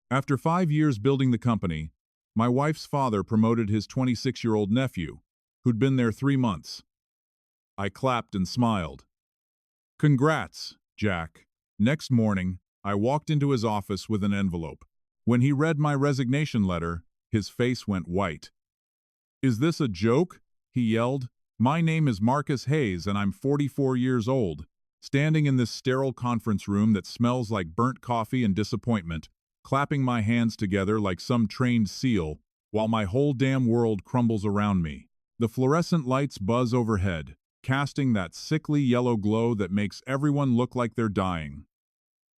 After 5 years building the company, my wife's father promoted his 26-year-old nephew, who'd been there 3 months. I clapped and smiled. Congrats, Jack. Next morning, I walked into his office with an envelope. When he read my resignation letter, his face went white. "Is this a joke?" he yelled. "My name is Marcus Hayes and I'm 44 years old, standing in this sterile conference room that smells like burnt coffee and disappointment, clapping my hands together like some trained seal, while my whole damn world crumbles around me. The fluorescent lights buzz overhead, casting that sickly yellow glow that makes everyone look like they're dying.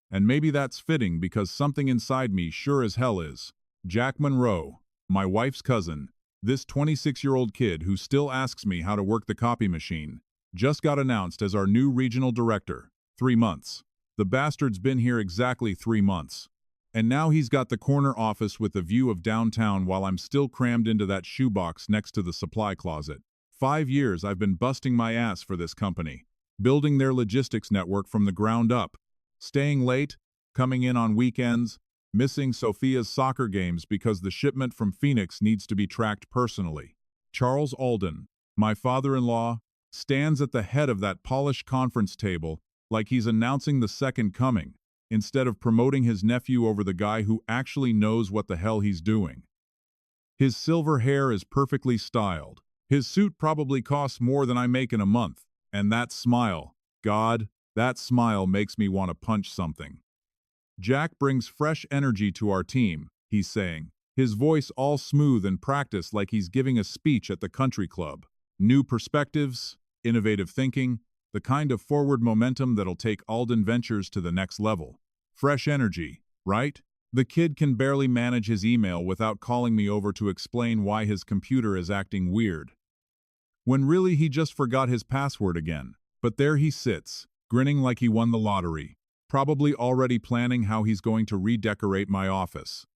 And maybe that's fitting because something inside me sure as hell is. Jack Monroe, my wife's cousin, this 26-year-old kid who still asks me how to work the copy machine, just got announced as our new regional director. 3 months. The bastard's been here exactly 3 months. And now he's got the corner office with a view of downtown while I'm still crammed into that shoebox next to the supply closet. 5 years I've been busting my ass for this company, building their logistics network from the ground up, staying late, coming in on weekends, missing Sophia's soccer games because the shipment from Phoenix needs to be tracked personally. Charles Alden, my father-in-law, stands at the head of that polished conference table like he's announcing the second coming, instead of promoting his nephew over the guy who actually knows what the hell he's doing. His silver hair is perfectly styled. His suit probably costs more than I make in a month. And that smile, God, that smile makes me want to punch something. Jack brings fresh energy to our team, he's saying, his voice all smooth and practiced like he's giving a speech at the country club. New perspectives, innovative thinking, the kind of forward momentum that'll take Alden Ventures to the next level. Fresh energy, right? The kid can barely manage his email without calling me over to explain why his computer is acting weird. When really he just forgot his password again. But there he sits, grinning like he won the lottery, probably already planning how he's going to redecorate my office.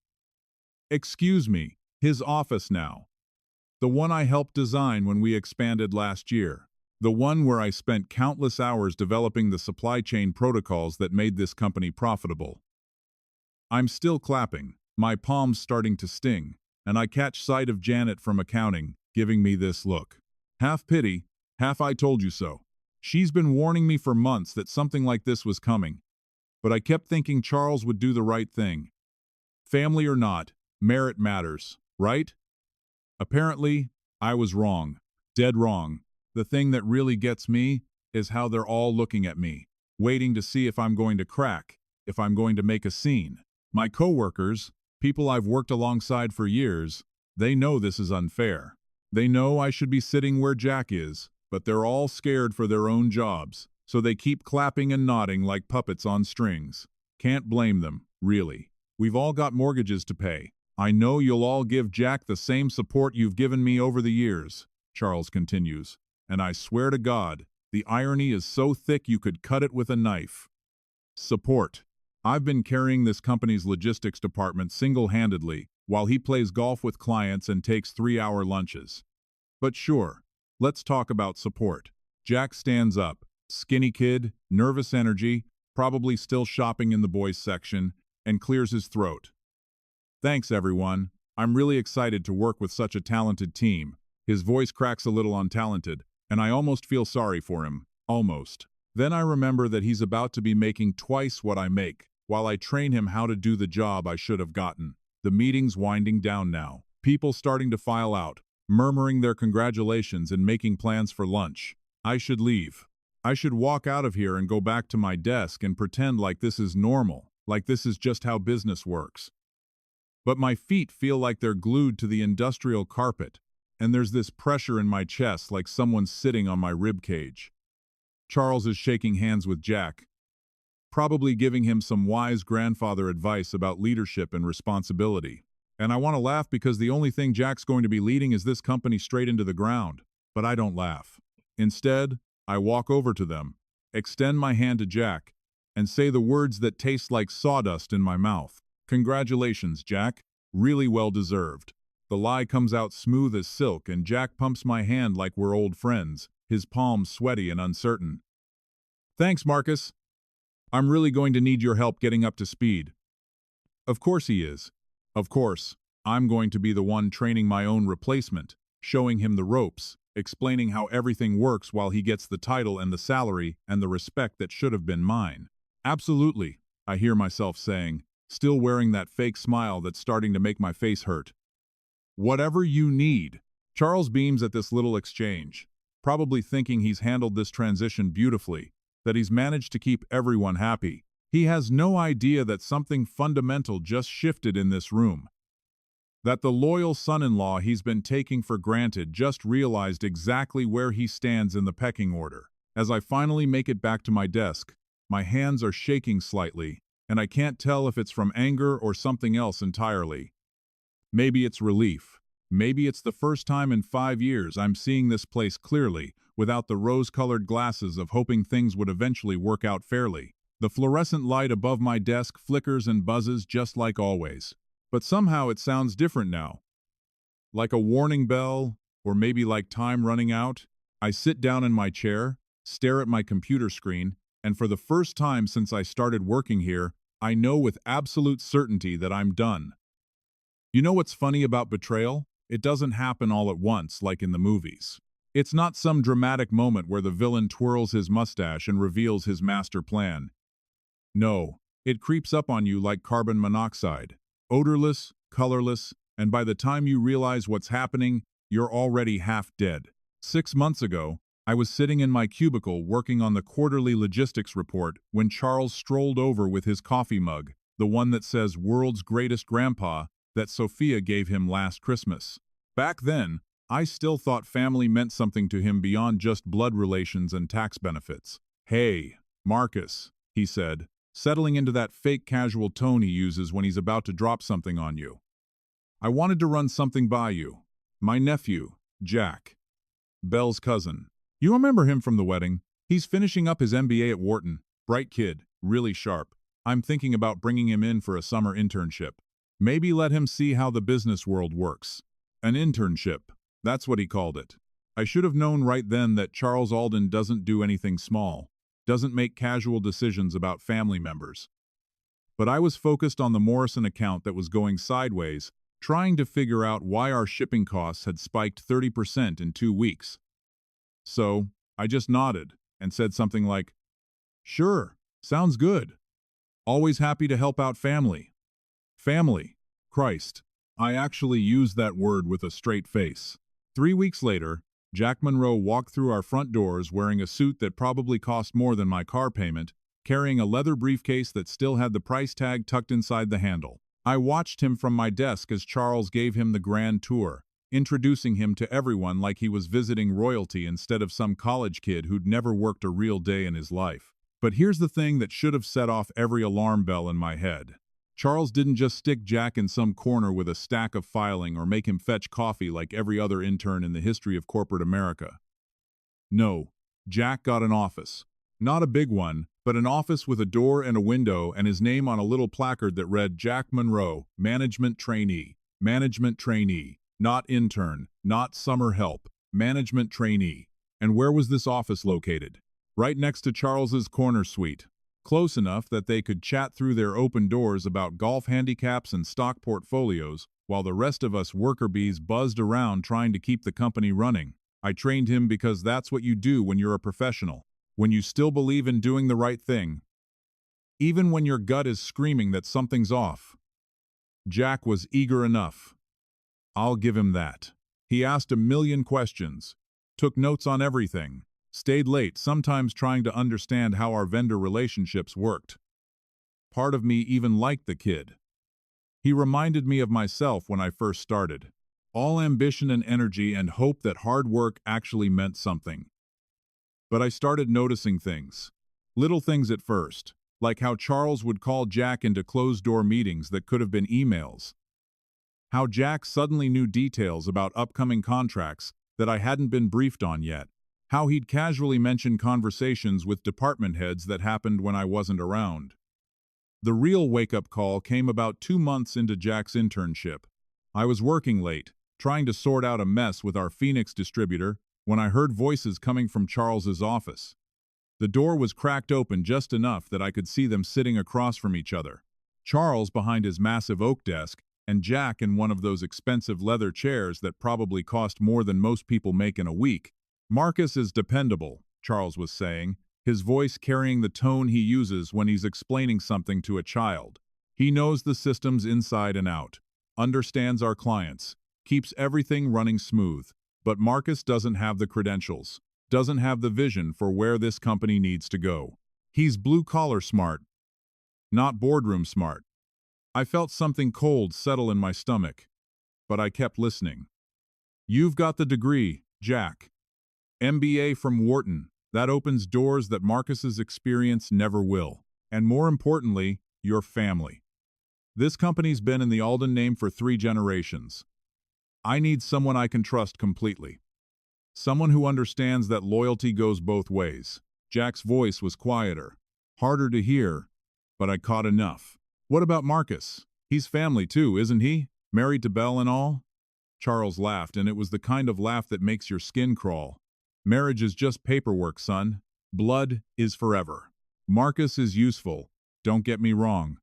Excuse me, his office now. The one I helped design when we expanded last year. The one where I spent countless hours developing the supply chain protocols that made this company profitable. I'm still clapping, my palms starting to sting, and I catch sight of Janet from accounting, giving me this look. Half pity, half I told you so. She's been warning me for months that something like this was coming. But I kept thinking Charles would do the right thing. Family or not, merit matters, right? Apparently, I was wrong. Dead wrong. The thing that really gets me is how they're all looking at me, waiting to see if I'm going to crack, if I'm going to make a scene. My coworkers, people I've worked alongside for years, they know this is unfair. They know I should be sitting where Jack is, but they're all scared for their own jobs, so they keep clapping and nodding like puppets on strings. Can't blame them, really. We've all got mortgages to pay. I know you'll all give Jack the same support you've given me over the years, Charles continues. And I swear to God, the irony is so thick you could cut it with a knife. Support. I've been carrying this company's logistics department single-handedly, while he plays golf with clients and takes 3-hour lunches. But sure, let's talk about support. Jack stands up, skinny kid, nervous energy, probably still shopping in the boys section, and clears his throat. Thanks, everyone. I'm really excited to work with such a talented team. His voice cracks a little on talented, and I almost feel sorry for him. Almost. Then I remember that he's about to be making twice what I make, while I train him how to do the job I should have gotten. The meeting's winding down now. People starting to file out, murmuring their congratulations and making plans for lunch. I should leave. I should walk out of here and go back to my desk and pretend like this is normal, like this is just how business works. But my feet feel like they're glued to the industrial carpet, and there's this pressure in my chest like someone's sitting on my rib cage. Charles is shaking hands with Jack, probably giving him some wise grandfather advice about leadership and responsibility. And I want to laugh because the only thing Jack's going to be leading is this company straight into the ground. But I don't laugh. Instead, I walk over to them, extend my hand to Jack, and say the words that taste like sawdust in my mouth. Congratulations, Jack. Really well deserved. The lie comes out smooth as silk and Jack pumps my hand like we're old friends, his palms sweaty and uncertain. Thanks, Marcus. I'm really going to need your help getting up to speed. Of course he is. Of course, I'm going to be the one training my own replacement, showing him the ropes, explaining how everything works while he gets the title and the salary and the respect that should have been mine. Absolutely, I hear myself saying, still wearing that fake smile that's starting to make my face hurt. Whatever you need. Charles beams at this little exchange, probably thinking he's handled this transition beautifully, that he's managed to keep everyone happy. He has no idea that something fundamental just shifted in this room. That the loyal son-in-law he's been taking for granted just realized exactly where he stands in the pecking order. As I finally make it back to my desk, my hands are shaking slightly, and I can't tell if it's from anger or something else entirely. Maybe it's relief. Maybe it's the first time in 5 years I'm seeing this place clearly, without the rose-colored glasses of hoping things would eventually work out fairly. The fluorescent light above my desk flickers and buzzes just like always. But somehow it sounds different now. Like a warning bell, or maybe like time running out. I sit down in my chair, stare at my computer screen, and for the first time since I started working here, I know with absolute certainty that I'm done. You know what's funny about Betrayal? It doesn't happen all at once like in the movies. It's not some dramatic moment where the villain twirls his mustache and reveals his master plan. No, it creeps up on you like carbon monoxide. Odorless, colorless, and by the time you realize what's happening, you're already half dead. 6 months ago, I was sitting in my cubicle working on the quarterly logistics report when Charles strolled over with his coffee mug, the one that says "World's Greatest Grandpa," that Sophia gave him last Christmas. Back then, I still thought family meant something to him beyond just blood relations and tax benefits. "Hey, Marcus," he said, settling into that fake casual tone he uses when he's about to drop something on you. "I wanted to run something by you. My nephew, Jack. Belle's cousin. You remember him from the wedding? He's finishing up his MBA at Wharton. Bright kid, really sharp. I'm thinking about bringing him in for a summer internship. Maybe let him see how the business world works." An internship. That's what he called it. I should have known right then that Charles Alden doesn't do anything small, doesn't make casual decisions about family members. But I was focused on the Morrison account that was going sideways, trying to figure out why our shipping costs had spiked 30% in 2 weeks. So, I just nodded and said something like, "Sure, sounds good. Always happy to help out family." Family. Christ. I actually used that word with a straight face. 3 weeks later, Jack Monroe walked through our front doors wearing a suit that probably cost more than my car payment, carrying a leather briefcase that still had the price tag tucked inside the handle. I watched him from my desk as Charles gave him the grand tour, introducing him to everyone like he was visiting royalty instead of some college kid who'd never worked a real day in his life. But here's the thing that should have set off every alarm bell in my head. Charles didn't just stick Jack in some corner with a stack of filing or make him fetch coffee like every other intern in the history of corporate America. No, Jack got an office. Not a big one, but an office with a door and a window and his name on a little placard that read Jack Monroe, Management Trainee, Management Trainee, not intern, not summer help, Management Trainee. And where was this office located? Right next to Charles's corner suite. Close enough that they could chat through their open doors about golf handicaps and stock portfolios, while the rest of us worker bees buzzed around trying to keep the company running. I trained him because that's what you do when you're a professional, when you still believe in doing the right thing, even when your gut is screaming that something's off. Jack was eager enough. I'll give him that. He asked a million questions, took notes on everything, stayed late, sometimes trying to understand how our vendor relationships worked. Part of me even liked the kid. He reminded me of myself when I first started. All ambition and energy and hope that hard work actually meant something. But I started noticing things. Little things at first, like how Charles would call Jack into closed-door meetings that could have been emails. How Jack suddenly knew details about upcoming contracts that I hadn't been briefed on yet. How he'd casually mention conversations with department heads that happened when I wasn't around. The real wake-up call came about 2 months into Jack's internship. I was working late, trying to sort out a mess with our Phoenix distributor, when I heard voices coming from Charles's office. The door was cracked open just enough that I could see them sitting across from each other. Charles behind his massive oak desk, and Jack in one of those expensive leather chairs that probably cost more than most people make in a week. Marcus is dependable, Charles was saying, his voice carrying the tone he uses when he's explaining something to a child. He knows the systems inside and out, understands our clients, keeps everything running smooth. But Marcus doesn't have the credentials, doesn't have the vision for where this company needs to go. He's blue-collar smart, not boardroom smart. I felt something cold settle in my stomach, but I kept listening. You've got the degree, Jack. MBA from Wharton. That opens doors that Marcus's experience never will. And more importantly, your family. This company's been in the Alden name for 3 generations. I need someone I can trust completely. Someone who understands that loyalty goes both ways. Jack's voice was quieter, harder to hear, but I caught enough. What about Marcus? He's family too, isn't he? Married to Belle and all? Charles laughed, and it was the kind of laugh that makes your skin crawl. Marriage is just paperwork, son. Blood is forever. Marcus is useful, don't get me wrong.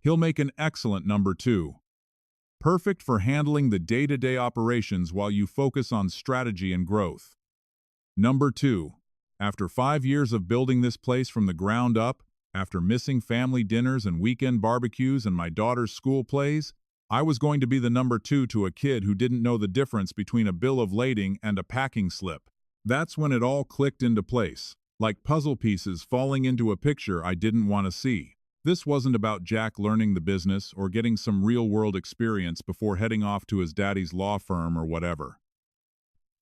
He'll make an excellent number 2. Perfect for handling the day-to-day operations while you focus on strategy and growth. Number 2. After 5 years of building this place from the ground up, after missing family dinners and weekend barbecues and my daughter's school plays, I was going to be the number 2 to a kid who didn't know the difference between a bill of lading and a packing slip. That's when it all clicked into place, like puzzle pieces falling into a picture I didn't want to see. This wasn't about Jack learning the business or getting some real-world experience before heading off to his daddy's law firm or whatever.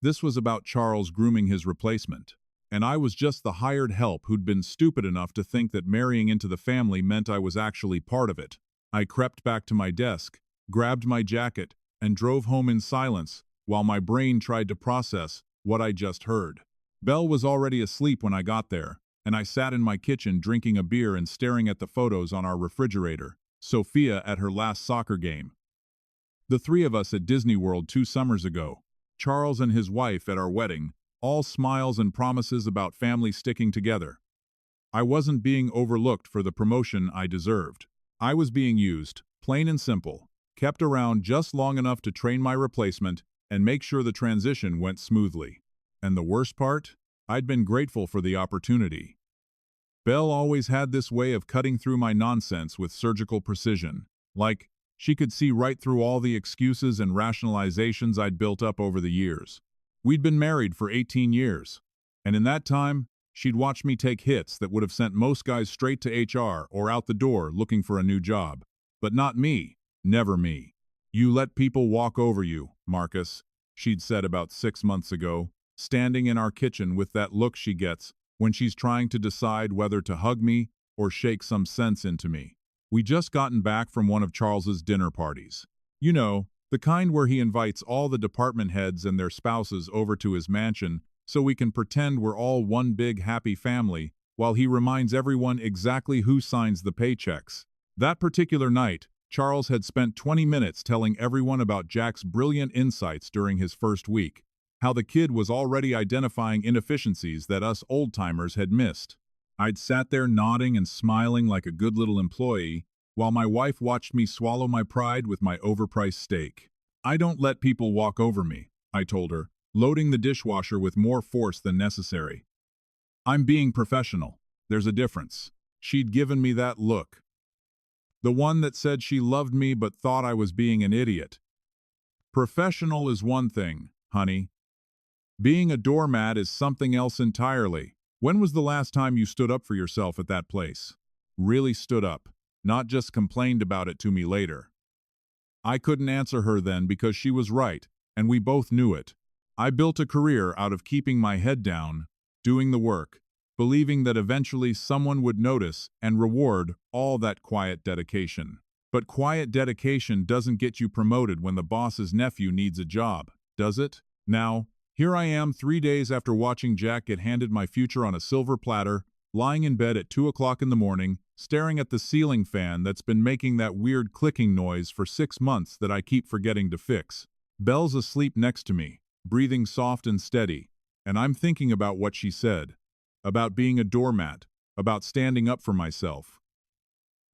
This was about Charles grooming his replacement, and I was just the hired help who'd been stupid enough to think that marrying into the family meant I was actually part of it. I crept back to my desk, grabbed my jacket, and drove home in silence while my brain tried to process what I just heard. Belle was already asleep when I got there, and I sat in my kitchen drinking a beer and staring at the photos on our refrigerator. Sophia at her last soccer game. The 3 of us at Disney World 2 summers ago. Charles and his wife at our wedding, all smiles and promises about family sticking together. I wasn't being overlooked for the promotion I deserved. I was being used, plain and simple, kept around just long enough to train my replacement and make sure the transition went smoothly. And the worst part? I'd been grateful for the opportunity. Belle always had this way of cutting through my nonsense with surgical precision. Like, she could see right through all the excuses and rationalizations I'd built up over the years. We'd been married for 18 years, and in that time, she'd watched me take hits that would have sent most guys straight to HR or out the door looking for a new job. But not me. Never me. You let people walk over you, Marcus, she'd said about 6 months ago, standing in our kitchen with that look she gets when she's trying to decide whether to hug me or shake some sense into me. We just gotten back from one of Charles's dinner parties. You know, the kind where he invites all the department heads and their spouses over to his mansion so we can pretend we're all one big happy family while he reminds everyone exactly who signs the paychecks. That particular night, Charles had spent 20 minutes telling everyone about Jack's brilliant insights during his first week, how the kid was already identifying inefficiencies that us old-timers had missed. I'd sat there nodding and smiling like a good little employee, while my wife watched me swallow my pride with my overpriced steak. I don't let people walk over me, I told her, loading the dishwasher with more force than necessary. I'm being professional. There's a difference. She'd given me that look. The one that said she loved me but thought I was being an idiot. Professional is one thing, honey. Being a doormat is something else entirely. When was the last time you stood up for yourself at that place? Really stood up, not just complained about it to me later. I couldn't answer her then because she was right, and we both knew it. I built a career out of keeping my head down, doing the work, believing that eventually someone would notice and reward all that quiet dedication. But quiet dedication doesn't get you promoted when the boss's nephew needs a job, does it? Now, here I am 3 days after watching Jack get handed my future on a silver platter, lying in bed at 2 o'clock in the morning, staring at the ceiling fan that's been making that weird clicking noise for 6 months that I keep forgetting to fix. Belle's asleep next to me, breathing soft and steady, and I'm thinking about what she said, about being a doormat, about standing up for myself.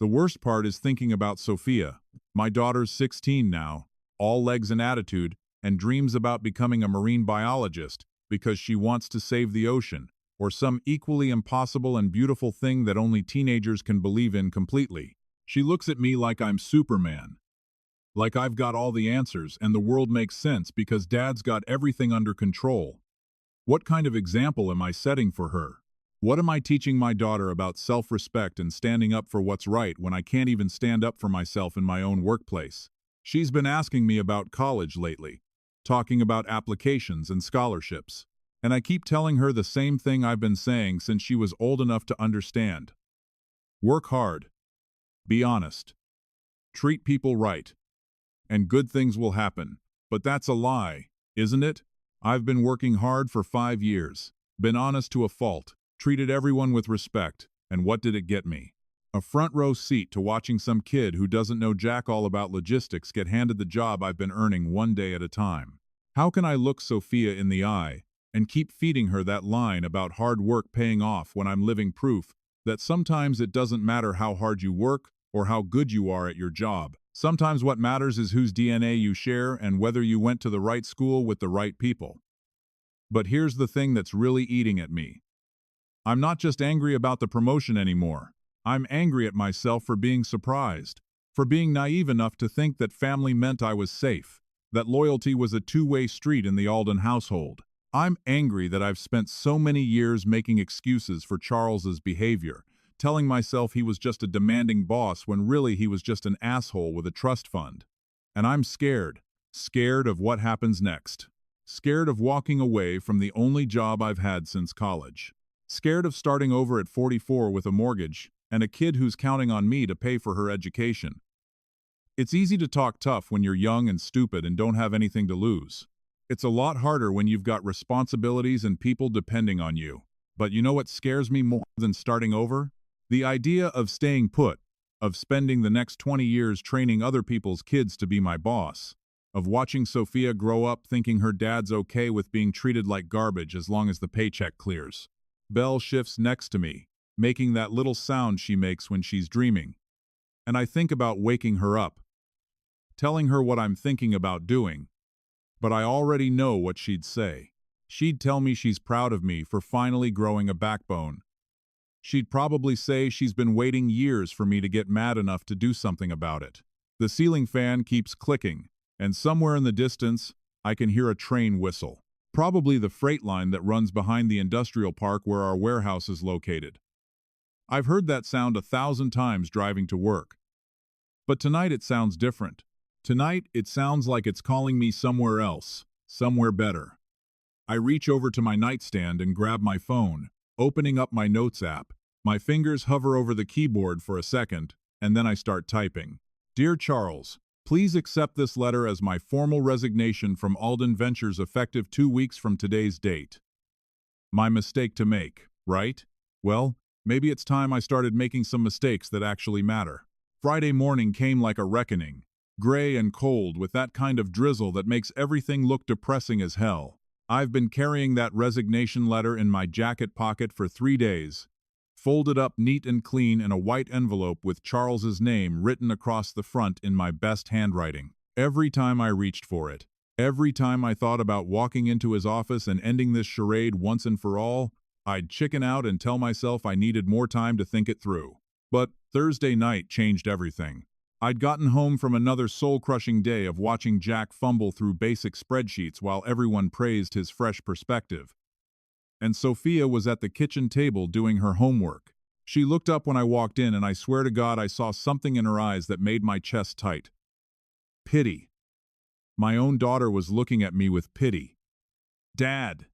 The worst part is thinking about Sophia. My daughter's 16 now, all legs and attitude, and dreams about becoming a marine biologist because she wants to save the ocean, or some equally impossible and beautiful thing that only teenagers can believe in completely. She looks at me like I'm Superman. Like I've got all the answers and the world makes sense because Dad's got everything under control. What kind of example am I setting for her? What am I teaching my daughter about self-respect and standing up for what's right when I can't even stand up for myself in my own workplace? She's been asking me about college lately, talking about applications and scholarships, and I keep telling her the same thing I've been saying since she was old enough to understand. Work hard. Be honest. Treat people right. And good things will happen. But that's a lie, isn't it? I've been working hard for 5 years, been honest to a fault, treated everyone with respect, and what did it get me? A front row seat to watching some kid who doesn't know jack all about logistics get handed the job I've been earning one day at a time. How can I look Sophia in the eye and keep feeding her that line about hard work paying off when I'm living proof that sometimes it doesn't matter how hard you work or how good you are at your job. Sometimes what matters is whose DNA you share and whether you went to the right school with the right people. But here's the thing that's really eating at me. I'm not just angry about the promotion anymore. I'm angry at myself for being surprised, for being naive enough to think that family meant I was safe, that loyalty was a two-way street in the Alden household. I'm angry that I've spent so many years making excuses for Charles's behavior, telling myself he was just a demanding boss when really he was just an asshole with a trust fund. And I'm scared of what happens next. Scared of walking away from the only job I've had since college. Scared of starting over at 44 with a mortgage and a kid who's counting on me to pay for her education. It's easy to talk tough when you're young and stupid and don't have anything to lose. It's a lot harder when you've got responsibilities and people depending on you. But you know what scares me more than starting over? The idea of staying put, of spending the next 20 years training other people's kids to be my boss, of watching Sophia grow up thinking her dad's okay with being treated like garbage as long as the paycheck clears. Belle shifts next to me, making that little sound she makes when she's dreaming. And I think about waking her up, telling her what I'm thinking about doing. But I already know what she'd say. She'd tell me she's proud of me for finally growing a backbone. She'd probably say she's been waiting years for me to get mad enough to do something about it. The ceiling fan keeps clicking, and somewhere in the distance, I can hear a train whistle. Probably the freight line that runs behind the industrial park where our warehouse is located. I've heard that sound 1,000 times driving to work. But tonight it sounds different. Tonight it sounds like it's calling me somewhere else, somewhere better. I reach over to my nightstand and grab my phone, opening up my notes app. My fingers hover over the keyboard for a second, and then I start typing. Dear Charles, please accept this letter as my formal resignation from Alden Ventures effective 2 weeks from today's date. My mistake to make, right? Well, maybe it's time I started making some mistakes that actually matter. Friday morning came like a reckoning, gray and cold with that kind of drizzle that makes everything look depressing as hell. I've been carrying that resignation letter in my jacket pocket for 3 days, folded up neat and clean in a white envelope with Charles's name written across the front in my best handwriting. Every time I reached for it, every time I thought about walking into his office and ending this charade once and for all, I'd chicken out and tell myself I needed more time to think it through. But Thursday night changed everything. I'd gotten home from another soul-crushing day of watching Jack fumble through basic spreadsheets while everyone praised his fresh perspective. And Sophia was at the kitchen table doing her homework. She looked up when I walked in, and I swear to God I saw something in her eyes that made my chest tight. Pity. My own daughter was looking at me with pity. Dad,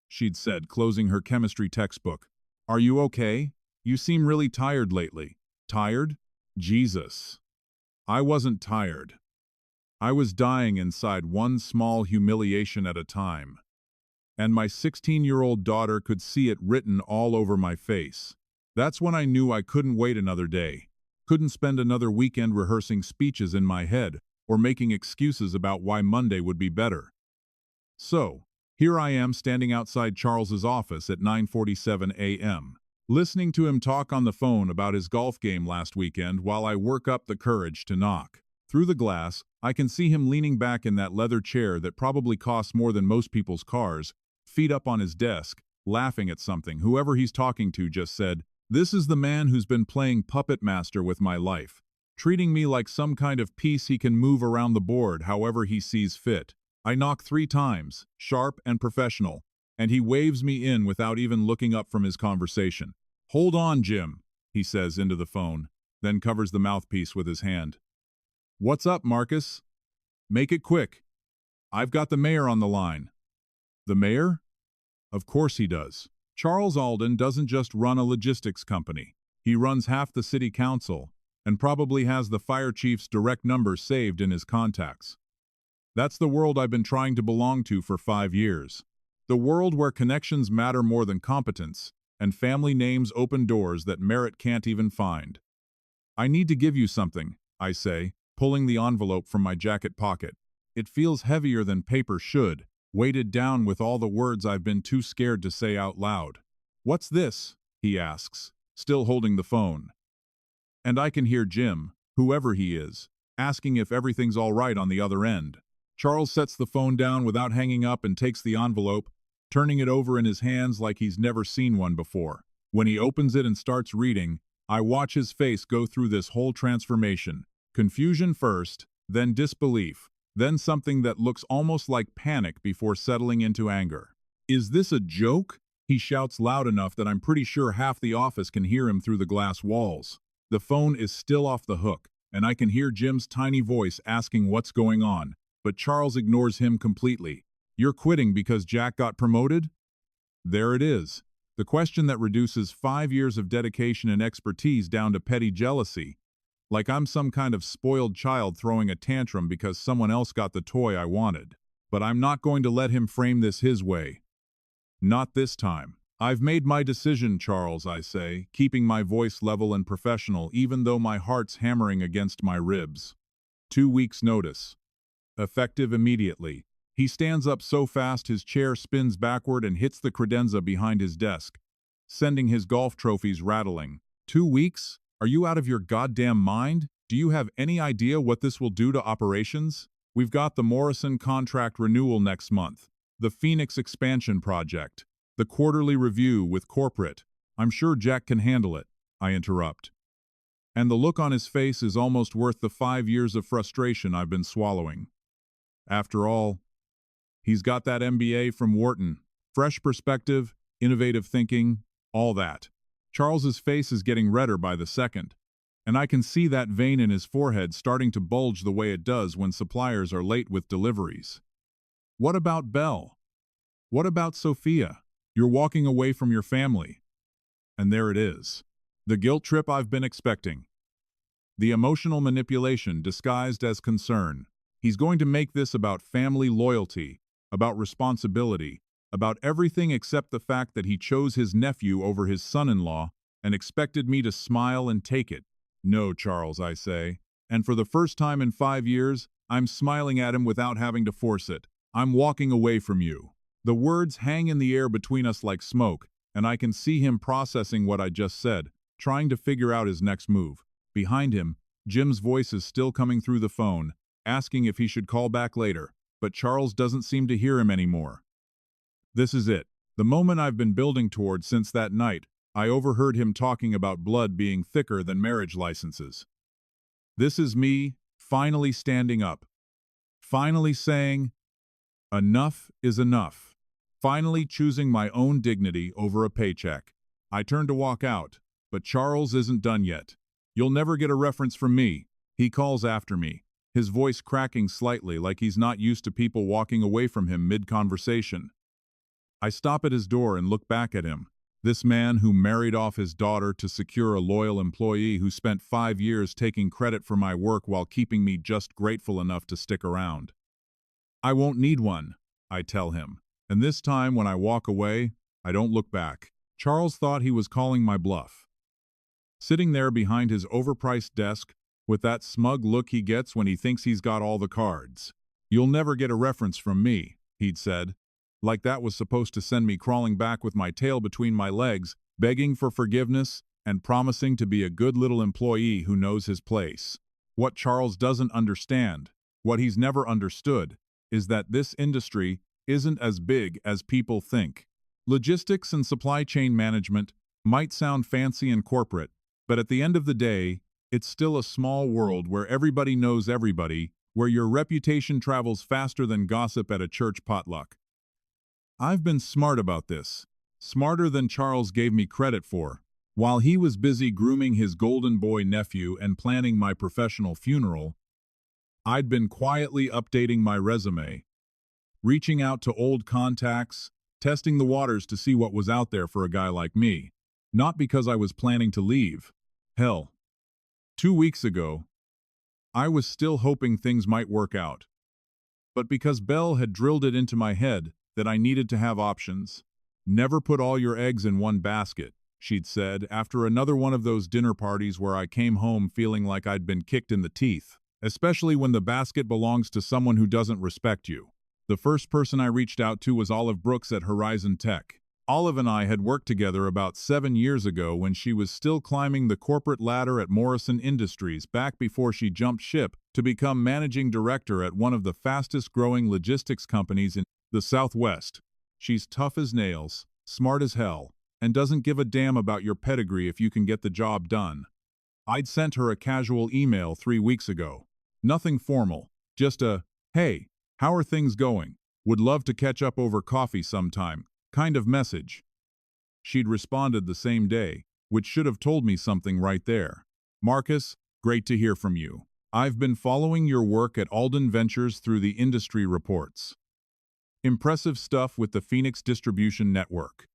she'd said, closing her chemistry textbook. Are you okay? You seem really tired lately. Tired? Jesus. I wasn't tired. I was dying inside, one small humiliation at a time. And my 16-year-old daughter could see it written all over my face. That's when I knew I couldn't wait another day. Couldn't spend another weekend rehearsing speeches in my head or making excuses about why Monday would be better. So, here I am standing outside Charles's office at 9:47 a.m. listening to him talk on the phone about his golf game last weekend while I work up the courage to knock. Through the glass, I can see him leaning back in that leather chair that probably costs more than most people's cars, feet up on his desk, laughing at something whoever he's talking to just said. This is the man who's been playing puppet master with my life, treating me like some kind of piece he can move around the board however he sees fit. I knock 3 times, sharp and professional, and he waves me in without even looking up from his conversation. Hold on, Jim, he says into the phone, then covers the mouthpiece with his hand. What's up, Marcus? Make it quick. I've got the mayor on the line. The mayor? Of course he does. Charles Alden doesn't just run a logistics company. He runs half the city council and probably has the fire chief's direct number saved in his contacts. That's the world I've been trying to belong to for 5 years. The world where connections matter more than competence, and family names open doors that merit can't even find. I need to give you something, I say, pulling the envelope from my jacket pocket. It feels heavier than paper should, weighted down with all the words I've been too scared to say out loud. What's this? He asks, still holding the phone. And I can hear Jim, whoever he is, asking if everything's all right on the other end. Charles sets the phone down without hanging up and takes the envelope, turning it over in his hands like he's never seen one before. When he opens it and starts reading, I watch his face go through this whole transformation. Confusion first, then disbelief, then something that looks almost like panic before settling into anger. Is this a joke? He shouts loud enough that I'm pretty sure half the office can hear him through the glass walls. The phone is still off the hook, and I can hear Jim's tiny voice asking what's going on, but Charles ignores him completely. You're quitting because Jack got promoted? There it is. The question that reduces 5 years of dedication and expertise down to petty jealousy. Like I'm some kind of spoiled child throwing a tantrum because someone else got the toy I wanted. But I'm not going to let him frame this his way. Not this time. I've made my decision, Charles, I say, keeping my voice level and professional even though my heart's hammering against my ribs. 2 weeks' notice. Effective immediately. He stands up so fast his chair spins backward and hits the credenza behind his desk, sending his golf trophies rattling. 2 weeks? Are you out of your goddamn mind? Do you have any idea what this will do to operations? We've got the Morrison contract renewal next month, the Phoenix expansion project, the quarterly review with corporate. I'm sure Jack can handle it, I interrupt. And the look on his face is almost worth the 5 years of frustration I've been swallowing. After all, he's got that MBA from Wharton, fresh perspective, innovative thinking, all that. Charles's face is getting redder by the second, and I can see that vein in his forehead starting to bulge the way it does when suppliers are late with deliveries. What about Belle? What about Sophia? You're walking away from your family. And there it is. The guilt trip I've been expecting. The emotional manipulation disguised as concern. He's going to make this about family loyalty, about responsibility, about everything except the fact that he chose his nephew over his son-in-law and expected me to smile and take it. No, Charles, I say. And for the first time in 5 years, I'm smiling at him without having to force it. I'm walking away from you. The words hang in the air between us like smoke, and I can see him processing what I just said, trying to figure out his next move. Behind him, Jim's voice is still coming through the phone, asking if he should call back later, but Charles doesn't seem to hear him anymore. This is it. The moment I've been building toward since that night, I overheard him talking about blood being thicker than marriage licenses. This is me, finally standing up. Finally saying, enough is enough. Finally choosing my own dignity over a paycheck. I turn to walk out, but Charles isn't done yet. You'll never get a reference from me, he calls after me, his voice cracking slightly like he's not used to people walking away from him mid-conversation. I stop at his door and look back at him, this man who married off his daughter to secure a loyal employee who spent 5 years taking credit for my work while keeping me just grateful enough to stick around. I won't need one, I tell him, and this time when I walk away, I don't look back. Charles thought he was calling my bluff. Sitting there behind his overpriced desk, with that smug look he gets when he thinks he's got all the cards. You'll never get a reference from me, he'd said. Like that was supposed to send me crawling back with my tail between my legs begging for forgiveness and promising to be a good little employee who knows his place. What Charles doesn't understand, what he's never understood, is that this industry isn't as big as people think. Logistics and supply chain management might sound fancy and corporate, but at the end of the day, it's still a small world where everybody knows everybody, where your reputation travels faster than gossip at a church potluck. I've been smart about this, smarter than Charles gave me credit for. While he was busy grooming his golden boy nephew and planning my professional funeral, I'd been quietly updating my resume, reaching out to old contacts, testing the waters to see what was out there for a guy like me. Not because I was planning to leave. Hell, 2 weeks ago, I was still hoping things might work out. But because Belle had drilled it into my head that I needed to have options. Never put all your eggs in one basket, she'd said after another one of those dinner parties where I came home feeling like I'd been kicked in the teeth, especially when the basket belongs to someone who doesn't respect you. The first person I reached out to was Olive Brooks at Horizon Tech. Olive and I had worked together about 7 years ago when she was still climbing the corporate ladder at Morrison Industries back before she jumped ship to become managing director at one of the fastest-growing logistics companies in the Southwest. She's tough as nails, smart as hell, and doesn't give a damn about your pedigree if you can get the job done. I'd sent her a casual email 3 weeks ago. Nothing formal, just a, "Hey, how are things going? Would love to catch up over coffee sometime," kind of message. She'd responded the same day, which should have told me something right there. "Marcus, great to hear from you. I've been following your work at Alden Ventures through the industry reports. Impressive stuff with the Phoenix distribution network.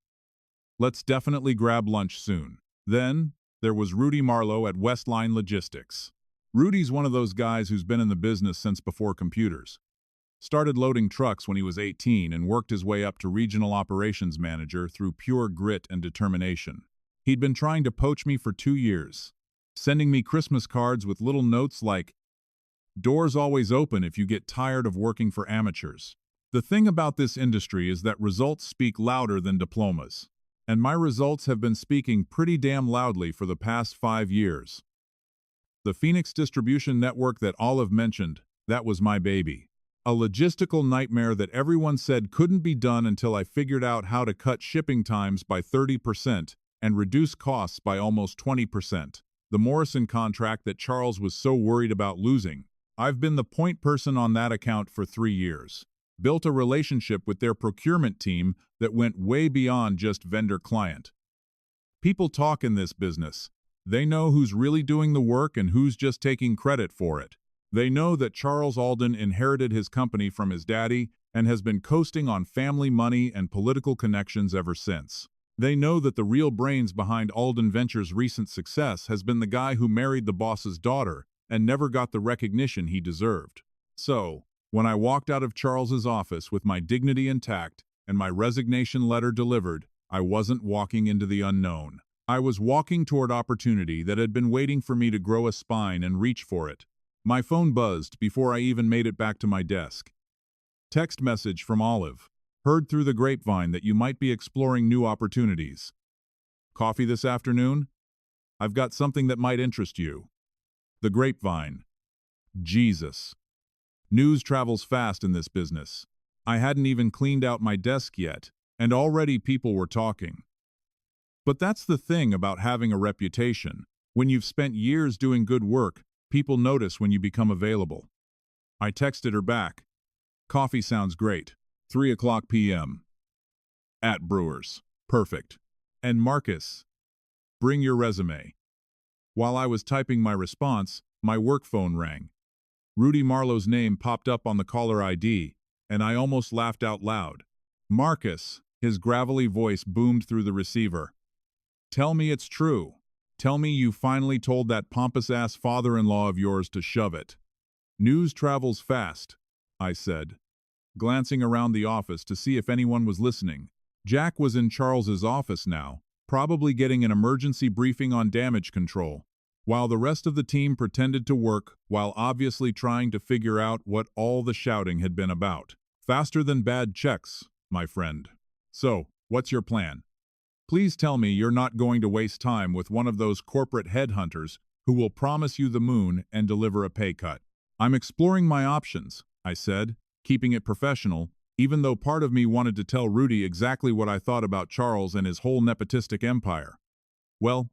Let's definitely grab lunch soon." Then, there was Rudy Marlowe at Westline Logistics. Rudy's one of those guys who's been in the business since before computers. Started loading trucks when he was 18 and worked his way up to regional operations manager through pure grit and determination. He'd been trying to poach me for 2 years, sending me Christmas cards with little notes like, "Doors always open if you get tired of working for amateurs." The thing about this industry is that results speak louder than diplomas. And my results have been speaking pretty damn loudly for the past 5 years. The Phoenix distribution network that Olive mentioned, that was my baby. A logistical nightmare that everyone said couldn't be done until I figured out how to cut shipping times by 30% and reduce costs by almost 20%. The Morrison contract that Charles was so worried about losing. I've been the point person on that account for 3 years. Built a relationship with their procurement team that went way beyond just vendor-client. People talk in this business. They know who's really doing the work and who's just taking credit for it. They know that Charles Alden inherited his company from his daddy and has been coasting on family money and political connections ever since. They know that the real brains behind Alden Ventures' recent success has been the guy who married the boss's daughter and never got the recognition he deserved. So, when I walked out of Charles's office with my dignity intact and my resignation letter delivered, I wasn't walking into the unknown. I was walking toward opportunity that had been waiting for me to grow a spine and reach for it. My phone buzzed before I even made it back to my desk. Text message from Olive. "Heard through the grapevine that you might be exploring new opportunities. Coffee this afternoon? I've got something that might interest you." The grapevine. Jesus. News travels fast in this business. I hadn't even cleaned out my desk yet, and already people were talking. But that's the thing about having a reputation. When you've spent years doing good work, people notice when you become available. I texted her back. "Coffee sounds great. 3:00 p.m. At Brewers. Perfect. And Marcus, bring your resume." While I was typing my response, my work phone rang. Rudy Marlowe's name popped up on the caller ID, and I almost laughed out loud. "Marcus," his gravelly voice boomed through the receiver. "Tell me it's true. Tell me you finally told that pompous-ass father-in-law of yours to shove it." "News travels fast," I said, glancing around the office to see if anyone was listening. Jack was in Charles's office now, probably getting an emergency briefing on damage control, while the rest of the team pretended to work while obviously trying to figure out what all the shouting had been about. "Faster than bad checks, my friend. So, what's your plan?" Please tell me you're not going to waste time with one of those corporate headhunters who will promise you the moon and deliver a pay cut. I'm exploring my options, I said, keeping it professional, even though part of me wanted to tell Rudy exactly what I thought about Charles and his whole nepotistic empire. Well,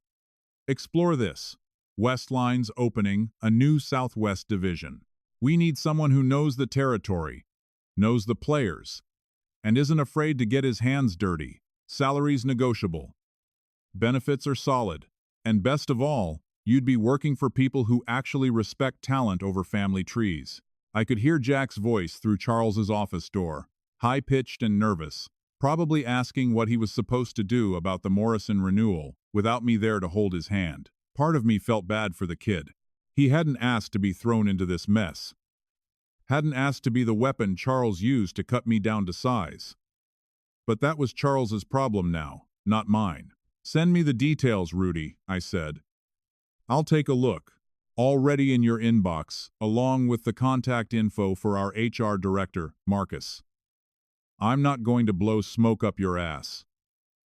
explore this. West Line's opening a new Southwest division. We need someone who knows the territory, knows the players, and isn't afraid to get his hands dirty. Salaries negotiable. Benefits are solid. And best of all, you'd be working for people who actually respect talent over family trees. I could hear Jack's voice through Charles's office door, high-pitched and nervous, probably asking what he was supposed to do about the Morrison renewal, without me there to hold his hand. Part of me felt bad for the kid. He hadn't asked to be thrown into this mess. Hadn't asked to be the weapon Charles used to cut me down to size. But that was Charles's problem now, not mine. Send me the details, Rudy, I said. I'll take a look. Already in your inbox, along with the contact info for our HR director, Marcus. I'm not going to blow smoke up your ass.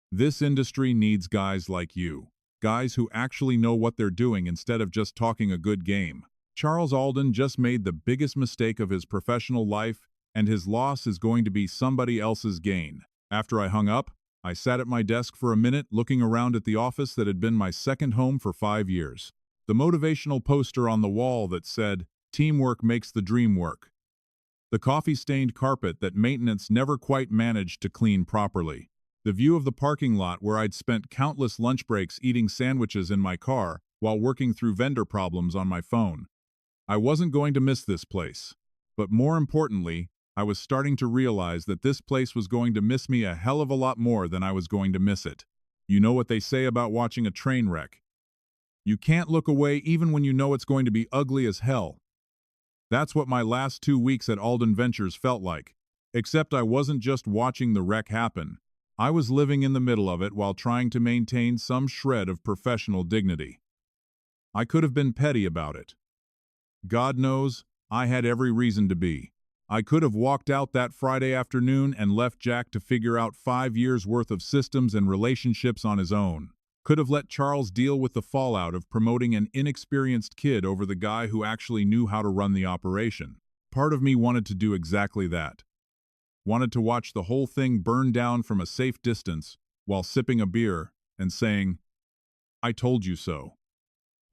This industry needs guys like you. Guys who actually know what they're doing instead of just talking a good game. Charles Alden just made the biggest mistake of his professional life, and his loss is going to be somebody else's gain. After I hung up, I sat at my desk for a minute looking around at the office that had been my second home for 5 years. The motivational poster on the wall that said, "Teamwork makes the dream work." The coffee-stained carpet that maintenance never quite managed to clean properly. The view of the parking lot where I'd spent countless lunch breaks eating sandwiches in my car while working through vendor problems on my phone. I wasn't going to miss this place. But more importantly, I was starting to realize that this place was going to miss me a hell of a lot more than I was going to miss it. You know what they say about watching a train wreck. You can't look away even when you know it's going to be ugly as hell. That's what my last 2 weeks at Alden Ventures felt like. Except I wasn't just watching the wreck happen. I was living in the middle of it while trying to maintain some shred of professional dignity. I could have been petty about it. God knows, I had every reason to be. I could have walked out that Friday afternoon and left Jack to figure out 5 years' worth of systems and relationships on his own. Could have let Charles deal with the fallout of promoting an inexperienced kid over the guy who actually knew how to run the operation. Part of me wanted to do exactly that. Wanted to watch the whole thing burn down from a safe distance while sipping a beer and saying, "I told you so."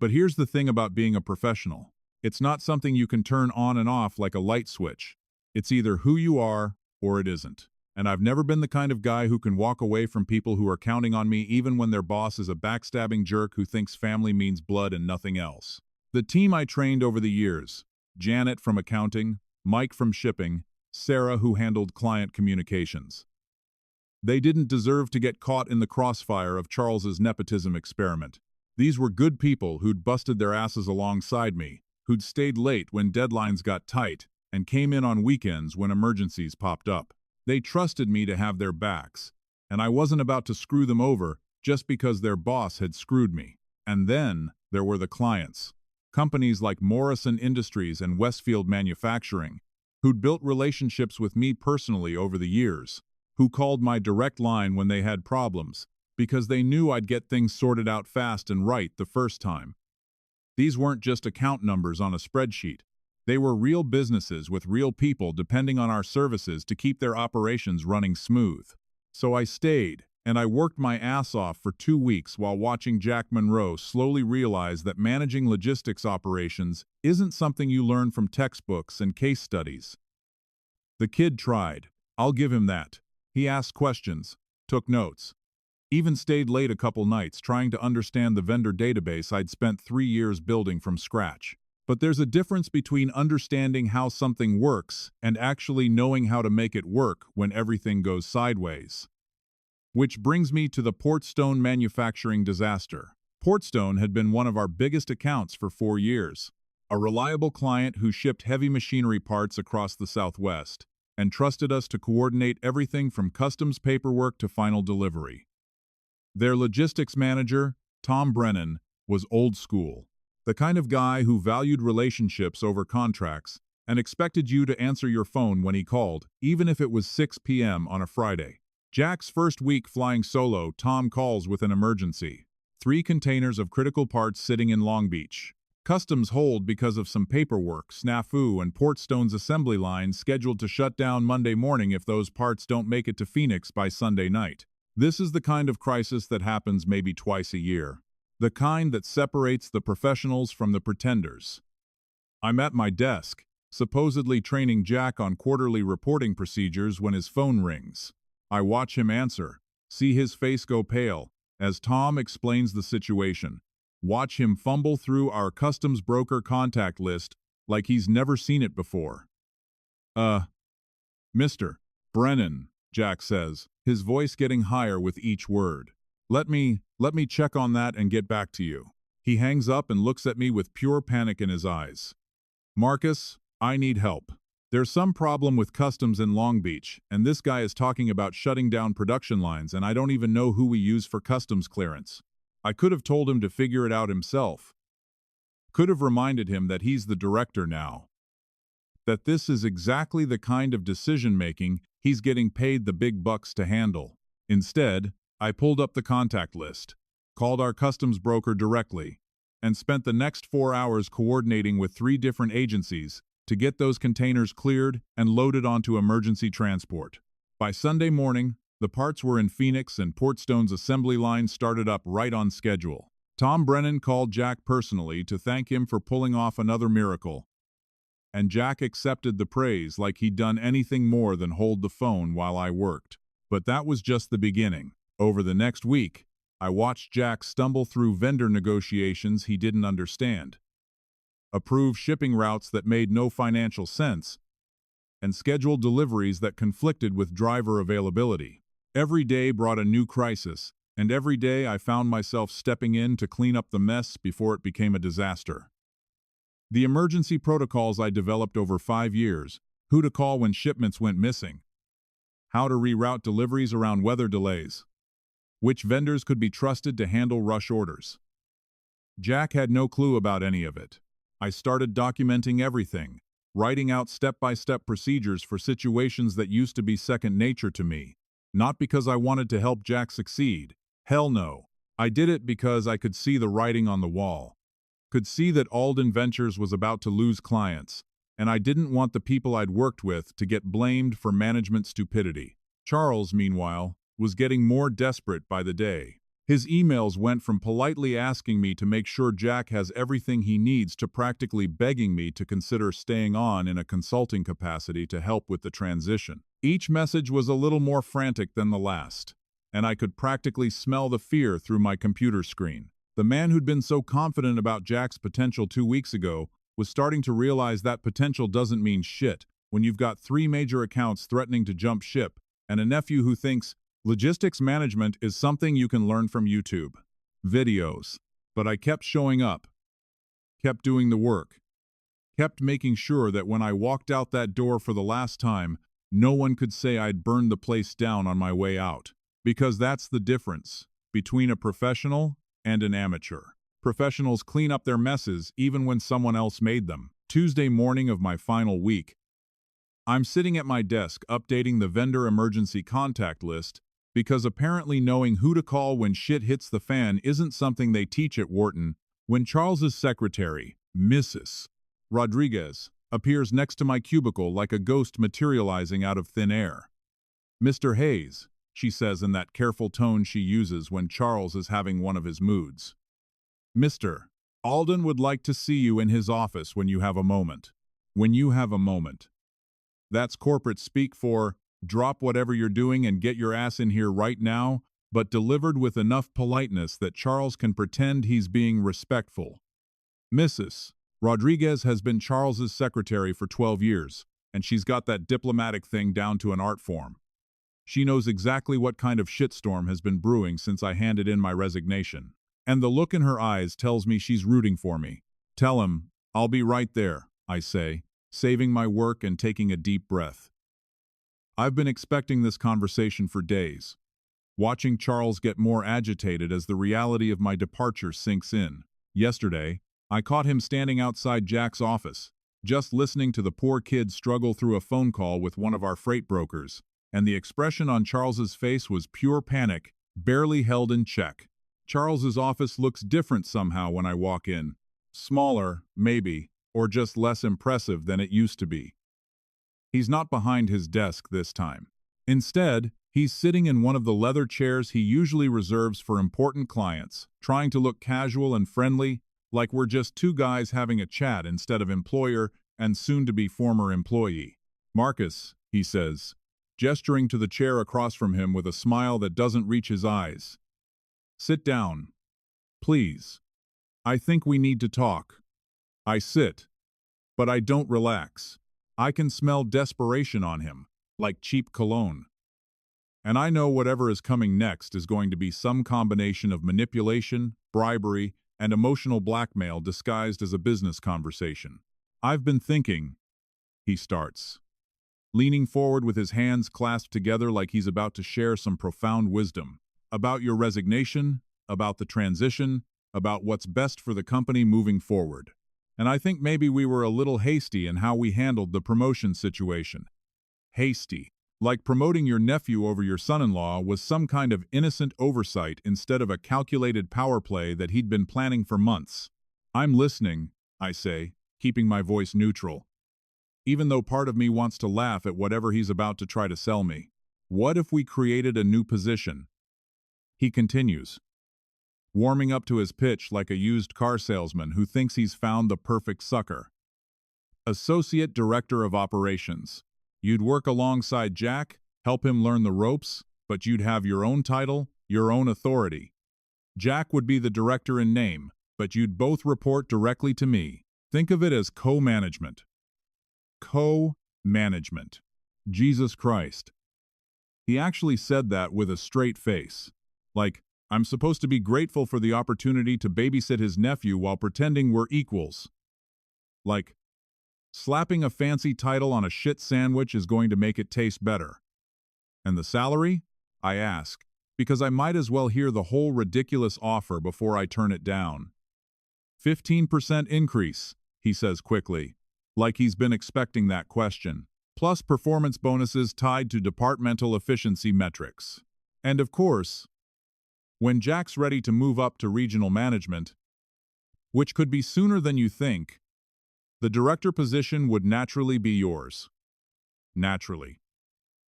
But here's the thing about being a professional. It's not something you can turn on and off like a light switch. It's either who you are or it isn't. And I've never been the kind of guy who can walk away from people who are counting on me even when their boss is a backstabbing jerk who thinks family means blood and nothing else. The team I trained over the years, Janet from accounting, Mike from shipping, Sarah who handled client communications. They didn't deserve to get caught in the crossfire of Charles's nepotism experiment. These were good people who'd busted their asses alongside me, who'd stayed late when deadlines got tight, and came in on weekends when emergencies popped up. They trusted me to have their backs, and I wasn't about to screw them over just because their boss had screwed me. And then there were the clients. Companies like Morrison Industries and Westfield Manufacturing, who'd built relationships with me personally over the years, who called my direct line when they had problems, because they knew I'd get things sorted out fast and right the first time. These weren't just account numbers on a spreadsheet. They were real businesses with real people depending on our services to keep their operations running smooth. So I stayed, and I worked my ass off for 2 weeks while watching Jack Monroe slowly realize that managing logistics operations isn't something you learn from textbooks and case studies. The kid tried. I'll give him that. He asked questions, took notes, even stayed late a couple nights trying to understand the vendor database I'd spent 3 years building from scratch. But there's a difference between understanding how something works and actually knowing how to make it work when everything goes sideways. Which brings me to the Portstone manufacturing disaster. Portstone had been one of our biggest accounts for 4 years, a reliable client who shipped heavy machinery parts across the Southwest and trusted us to coordinate everything from customs paperwork to final delivery. Their logistics manager, Tom Brennan, was old school. The kind of guy who valued relationships over contracts and expected you to answer your phone when he called, even if it was 6 p.m. on a Friday. Jack's first week flying solo, Tom calls with an emergency. 3 containers of critical parts sitting in Long Beach. Customs hold because of some paperwork, snafu, and Portstone's assembly line scheduled to shut down Monday morning if those parts don't make it to Phoenix by Sunday night. This is the kind of crisis that happens maybe twice a year. The kind that separates the professionals from the pretenders. I'm at my desk, supposedly training Jack on quarterly reporting procedures when his phone rings. I watch him answer, see his face go pale, as Tom explains the situation. Watch him fumble through our customs broker contact list like he's never seen it before. Mr. Brennan, Jack says, his voice getting higher with each word. Let me check on that and get back to you. He hangs up and looks at me with pure panic in his eyes. Marcus, I need help. There's some problem with customs in Long Beach, and this guy is talking about shutting down production lines, and I don't even know who we use for customs clearance. I could have told him to figure it out himself. Could have reminded him that he's the director now. That this is exactly the kind of decision-making he's getting paid the big bucks to handle. Instead, I pulled up the contact list, called our customs broker directly, and spent the next 4 hours coordinating with 3 different agencies to get those containers cleared and loaded onto emergency transport. By Sunday morning, the parts were in Phoenix and Portstone's assembly line started up right on schedule. Tom Brennan called Jack personally to thank him for pulling off another miracle. And Jack accepted the praise like he'd done anything more than hold the phone while I worked. But that was just the beginning. Over the next week, I watched Jack stumble through vendor negotiations he didn't understand, approve shipping routes that made no financial sense, and schedule deliveries that conflicted with driver availability. Every day brought a new crisis, and every day I found myself stepping in to clean up the mess before it became a disaster. The emergency protocols I developed over 5 years, who to call when shipments went missing, how to reroute deliveries around weather delays, which vendors could be trusted to handle rush orders. Jack had no clue about any of it. I started documenting everything, writing out step-by-step procedures for situations that used to be second nature to me. Not because I wanted to help Jack succeed. Hell no. I did it because I could see the writing on the wall. Could see that Alden Ventures was about to lose clients, and I didn't want the people I'd worked with to get blamed for management stupidity. Charles, meanwhile, was getting more desperate by the day. His emails went from politely asking me to make sure Jack has everything he needs to practically begging me to consider staying on in a consulting capacity to help with the transition. Each message was a little more frantic than the last, and I could practically smell the fear through my computer screen. The man who'd been so confident about Jack's potential 2 weeks ago was starting to realize that potential doesn't mean shit when you've got 3 major accounts threatening to jump ship and a nephew who thinks logistics management is something you can learn from YouTube videos. But I kept showing up, kept doing the work, kept making sure that when I walked out that door for the last time, no one could say I'd burned the place down on my way out. Because that's the difference between a professional and an amateur. Professionals clean up their messes even when someone else made them. Tuesday morning of my final week, I'm sitting at my desk updating the vendor emergency contact list because apparently knowing who to call when shit hits the fan isn't something they teach at Wharton, when Charles's secretary, Mrs. Rodriguez, appears next to my cubicle like a ghost materializing out of thin air. "Mr. Hayes," she says in that careful tone she uses when Charles is having one of his moods. "Mr. Alden would like to see you in his office when you have a moment." When you have a moment. That's corporate speak for, drop whatever you're doing and get your ass in here right now, but delivered with enough politeness that Charles can pretend he's being respectful. Mrs. Rodriguez has been Charles's secretary for 12 years, and she's got that diplomatic thing down to an art form. She knows exactly what kind of shitstorm has been brewing since I handed in my resignation. And the look in her eyes tells me she's rooting for me. "Tell him, I'll be right there," I say, saving my work and taking a deep breath. I've been expecting this conversation for days, watching Charles get more agitated as the reality of my departure sinks in. Yesterday, I caught him standing outside Jack's office, just listening to the poor kid struggle through a phone call with one of our freight brokers, and the expression on Charles's face was pure panic, barely held in check. Charles's office looks different somehow when I walk in. Smaller, maybe, or just less impressive than it used to be. He's not behind his desk this time. Instead, he's sitting in one of the leather chairs he usually reserves for important clients, trying to look casual and friendly, like we're just two guys having a chat instead of employer and soon-to-be former employee. "Marcus," he says, gesturing to the chair across from him with a smile that doesn't reach his eyes. "Sit down. Please. I think we need to talk." I sit, but I don't relax. I can smell desperation on him, like cheap cologne. And I know whatever is coming next is going to be some combination of manipulation, bribery, and emotional blackmail disguised as a business conversation. "I've been thinking," he starts, leaning forward with his hands clasped together like he's about to share some profound wisdom, "about your resignation, about the transition, about what's best for the company moving forward. And I think maybe we were a little hasty in how we handled the promotion situation." Hasty. Like promoting your nephew over your son-in-law was some kind of innocent oversight instead of a calculated power play that he'd been planning for months. "I'm listening," I say, keeping my voice neutral, even though part of me wants to laugh at whatever he's about to try to sell me. "What if we created a new position?" He continues, warming up to his pitch like a used car salesman who thinks he's found the perfect sucker. "Associate Director of Operations. You'd work alongside Jack, help him learn the ropes, but you'd have your own title, your own authority. Jack would be the director in name, but you'd both report directly to me. Think of it as co-management." Co-management. Jesus Christ. He actually said that with a straight face. Like, I'm supposed to be grateful for the opportunity to babysit his nephew while pretending we're equals. Like, slapping a fancy title on a shit sandwich is going to make it taste better. "And the salary?" I ask, because I might as well hear the whole ridiculous offer before I turn it down. 15% increase, he says quickly, like he's been expecting that question, plus performance bonuses tied to departmental efficiency metrics. And of course, when Jack's ready to move up to regional management, which could be sooner than you think, the director position would naturally be yours. Naturally.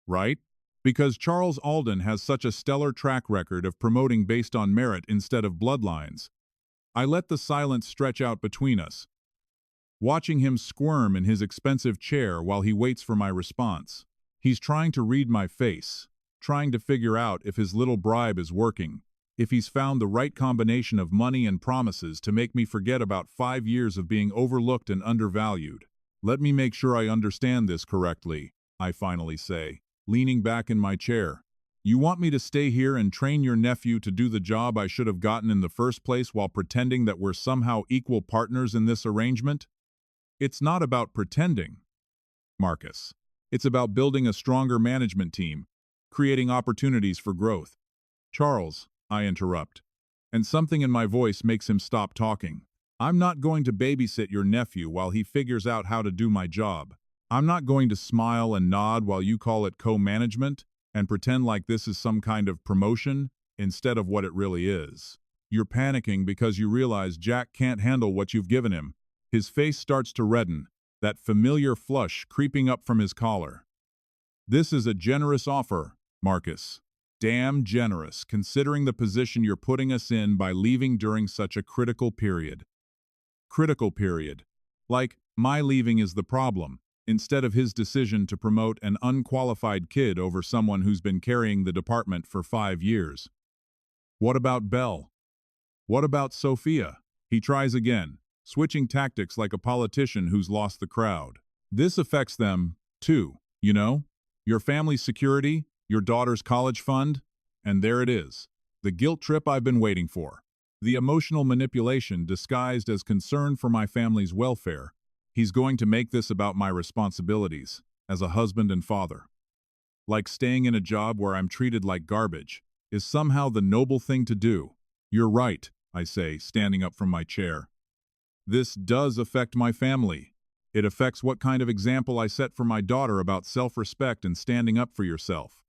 Right? Because Charles Alden has such a stellar track record of promoting based on merit instead of bloodlines. I let the silence stretch out between us, watching him squirm in his expensive chair while he waits for my response. He's trying to read my face, trying to figure out if his little bribe is working, if he's found the right combination of money and promises to make me forget about 5 years of being overlooked and undervalued. "Let me make sure I understand this correctly," I finally say, leaning back in my chair. "You want me to stay here and train your nephew to do the job I should have gotten in the first place while pretending that we're somehow equal partners in this arrangement?" "It's not about pretending, Marcus. It's about building a stronger management team, creating opportunities for growth." "Charles," I interrupt, and something in my voice makes him stop talking. "I'm not going to babysit your nephew while he figures out how to do my job. I'm not going to smile and nod while you call it co-management and pretend like this is some kind of promotion instead of what it really is. You're panicking because you realize Jack can't handle what you've given him." His face starts to redden, that familiar flush creeping up from his collar. "This is a generous offer, Marcus. Damn generous, considering the position you're putting us in by leaving during such a critical period." Critical period. Like, my leaving is the problem, instead of his decision to promote an unqualified kid over someone who's been carrying the department for 5 years. "What about Belle? What about Sophia?" He tries again, switching tactics like a politician who's lost the crowd. "This affects them, too, you know? Your family's security, your daughter's college fund, and there it is. The guilt trip I've been waiting for. The emotional manipulation disguised as concern for my family's welfare. He's going to make this about my responsibilities as a husband and father. Like staying in a job where I'm treated like garbage is somehow the noble thing to do." "You're right," I say, standing up from my chair. "This does affect my family. It affects what kind of example I set for my daughter about self-respect and standing up for yourself.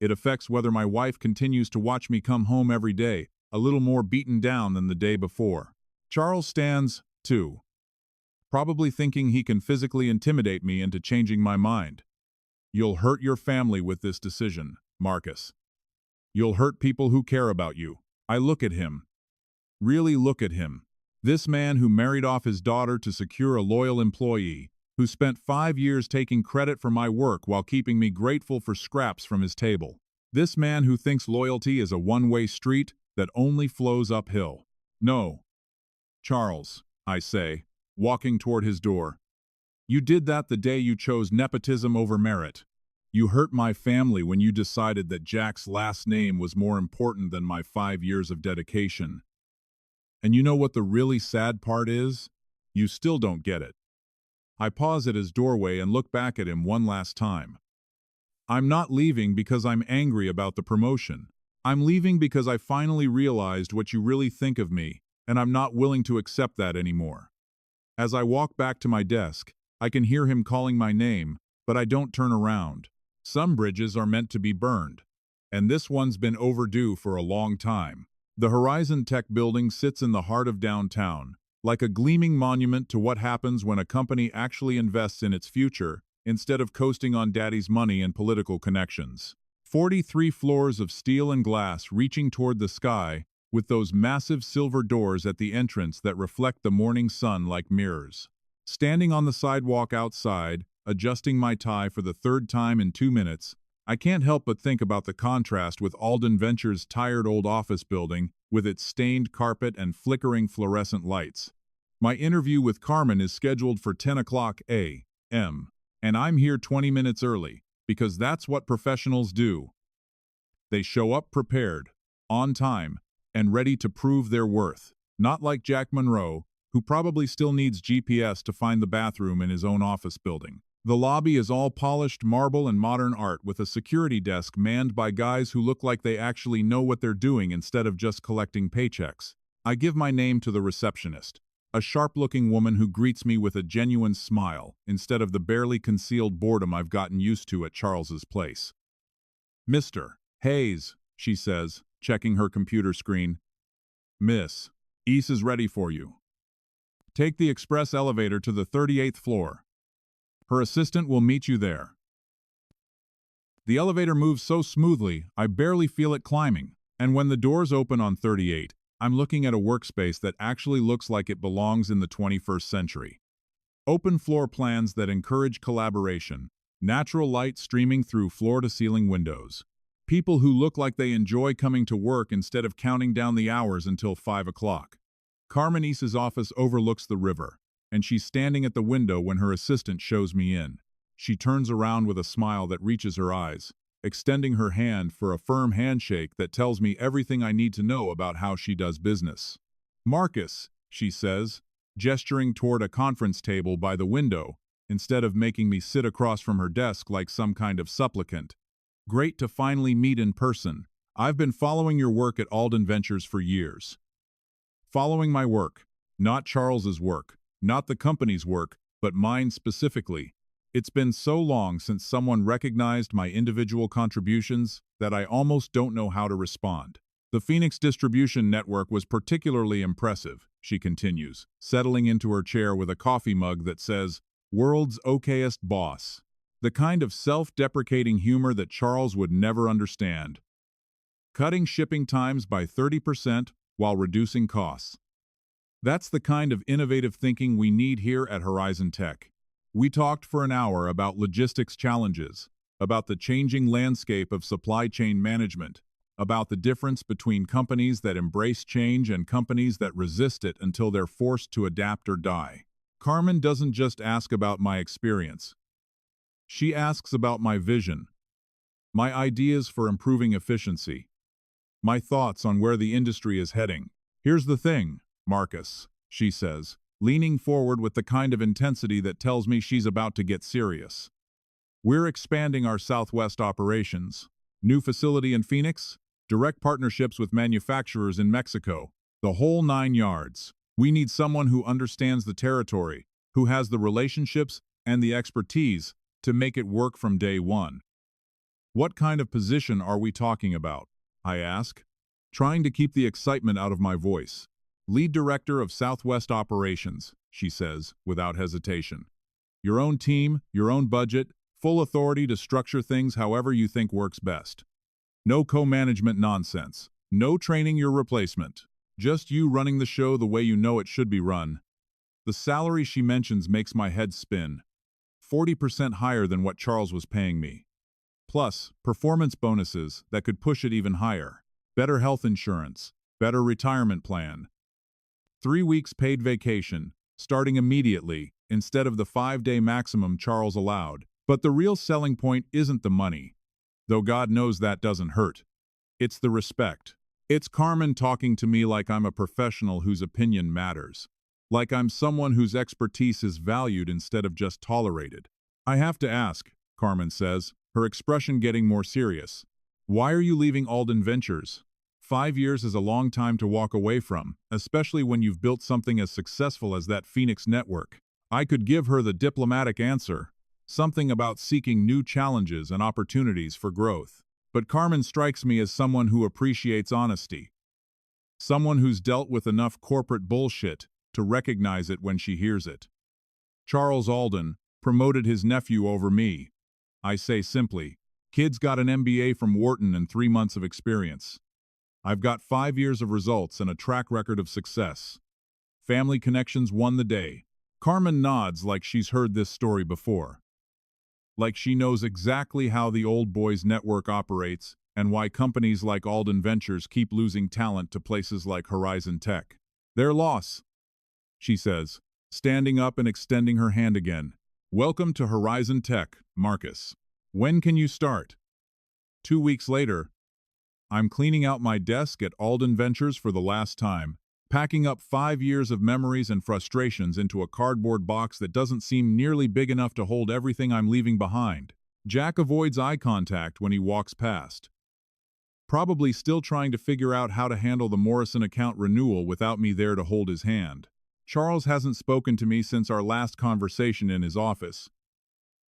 It affects whether my wife continues to watch me come home every day, a little more beaten down than the day before. Charles stands, too, probably thinking he can physically intimidate me into changing my mind. You'll hurt your family with this decision, Marcus. You'll hurt people who care about you. I look at him. Really look at him. This man who married off his daughter to secure a loyal employee, who spent 5 years taking credit for my work while keeping me grateful for scraps from his table. This man who thinks loyalty is a one-way street that only flows uphill. No, Charles, I say, walking toward his door. You did that the day you chose nepotism over merit. You hurt my family when you decided that Jack's last name was more important than my 5 years of dedication. And you know what the really sad part is? You still don't get it. I pause at his doorway and look back at him one last time. I'm not leaving because I'm angry about the promotion. I'm leaving because I finally realized what you really think of me, and I'm not willing to accept that anymore. As I walk back to my desk, I can hear him calling my name, but I don't turn around. Some bridges are meant to be burned, and this one's been overdue for a long time. The Horizon Tech building sits in the heart of downtown, like a gleaming monument to what happens when a company actually invests in its future instead of coasting on daddy's money and political connections. 43 floors of steel and glass reaching toward the sky, with those massive silver doors at the entrance that reflect the morning sun like mirrors. Standing on the sidewalk outside, adjusting my tie for the 3rd time in 2 minutes, I can't help but think about the contrast with Alden Ventures' tired old office building with its stained carpet and flickering fluorescent lights. My interview with Carmen is scheduled for 10 o'clock a.m., and I'm here 20 minutes early, because that's what professionals do. They show up prepared, on time, and ready to prove their worth, not like Jack Monroe, who probably still needs GPS to find the bathroom in his own office building. The lobby is all polished marble and modern art with a security desk manned by guys who look like they actually know what they're doing instead of just collecting paychecks. I give my name to the receptionist, a sharp-looking woman who greets me with a genuine smile instead of the barely concealed boredom I've gotten used to at Charles's place. Mr. Hayes, she says, checking her computer screen. Miss, East is ready for you. Take the express elevator to the 38th floor. Her assistant will meet you there. The elevator moves so smoothly, I barely feel it climbing, and when the doors open on 38, I'm looking at a workspace that actually looks like it belongs in the 21st century. Open floor plans that encourage collaboration, natural light streaming through floor-to-ceiling windows. People who look like they enjoy coming to work instead of counting down the hours until 5 o'clock. Carmenice's office overlooks the river, and she's standing at the window when her assistant shows me in. She turns around with a smile that reaches her eyes, extending her hand for a firm handshake that tells me everything I need to know about how she does business. Marcus, she says, gesturing toward a conference table by the window, instead of making me sit across from her desk like some kind of supplicant. Great to finally meet in person. I've been following your work at Alden Ventures for years. Following my work, not Charles's work, not the company's work, but mine specifically. It's been so long since someone recognized my individual contributions that I almost don't know how to respond. The Phoenix distribution network was particularly impressive, she continues, settling into her chair with a coffee mug that says, "World's okayest boss." The kind of self-deprecating humor that Charles would never understand. Cutting shipping times by 30% while reducing costs. That's the kind of innovative thinking we need here at Horizon Tech. We talked for an hour about logistics challenges, about the changing landscape of supply chain management, about the difference between companies that embrace change and companies that resist it until they're forced to adapt or die. Carmen doesn't just ask about my experience. She asks about my vision, my ideas for improving efficiency, my thoughts on where the industry is heading. Here's the thing, Marcus, she says, leaning forward with the kind of intensity that tells me she's about to get serious. We're expanding our Southwest operations. New facility in Phoenix, direct partnerships with manufacturers in Mexico, the whole 9 yards. We need someone who understands the territory, who has the relationships and the expertise to make it work from day one. What kind of position are we talking about? I ask, trying to keep the excitement out of my voice. Lead Director of Southwest Operations, she says, without hesitation. Your own team, your own budget, full authority to structure things however you think works best. No co-management nonsense. No training your replacement. Just you running the show the way you know it should be run. The salary she mentions makes my head spin. 40% higher than what Charles was paying me. Plus, performance bonuses that could push it even higher. Better health insurance. Better retirement plan. 3 weeks paid vacation, starting immediately, instead of the 5-day maximum Charles allowed. But the real selling point isn't the money. Though God knows that doesn't hurt. It's the respect. It's Carmen talking to me like I'm a professional whose opinion matters. Like I'm someone whose expertise is valued instead of just tolerated. I have to ask, Carmen says, her expression getting more serious. Why are you leaving Alden Ventures? 5 years is a long time to walk away from, especially when you've built something as successful as that Phoenix network. I could give her the diplomatic answer. Something about seeking new challenges and opportunities for growth. But Carmen strikes me as someone who appreciates honesty. Someone who's dealt with enough corporate bullshit to recognize it when she hears it. Charles Alden promoted his nephew over me. I say simply, kid's got an MBA from Wharton and 3 months of experience. I've got 5 years of results and a track record of success. Family connections won the day. Carmen nods like she's heard this story before. Like she knows exactly how the old boys network operates and why companies like Alden Ventures keep losing talent to places like Horizon Tech. Their loss, she says, standing up and extending her hand again. Welcome to Horizon Tech, Marcus. When can you start? 2 weeks later, I'm cleaning out my desk at Alden Ventures for the last time, packing up 5 years of memories and frustrations into a cardboard box that doesn't seem nearly big enough to hold everything I'm leaving behind. Jack avoids eye contact when he walks past. Probably still trying to figure out how to handle the Morrison account renewal without me there to hold his hand. Charles hasn't spoken to me since our last conversation in his office,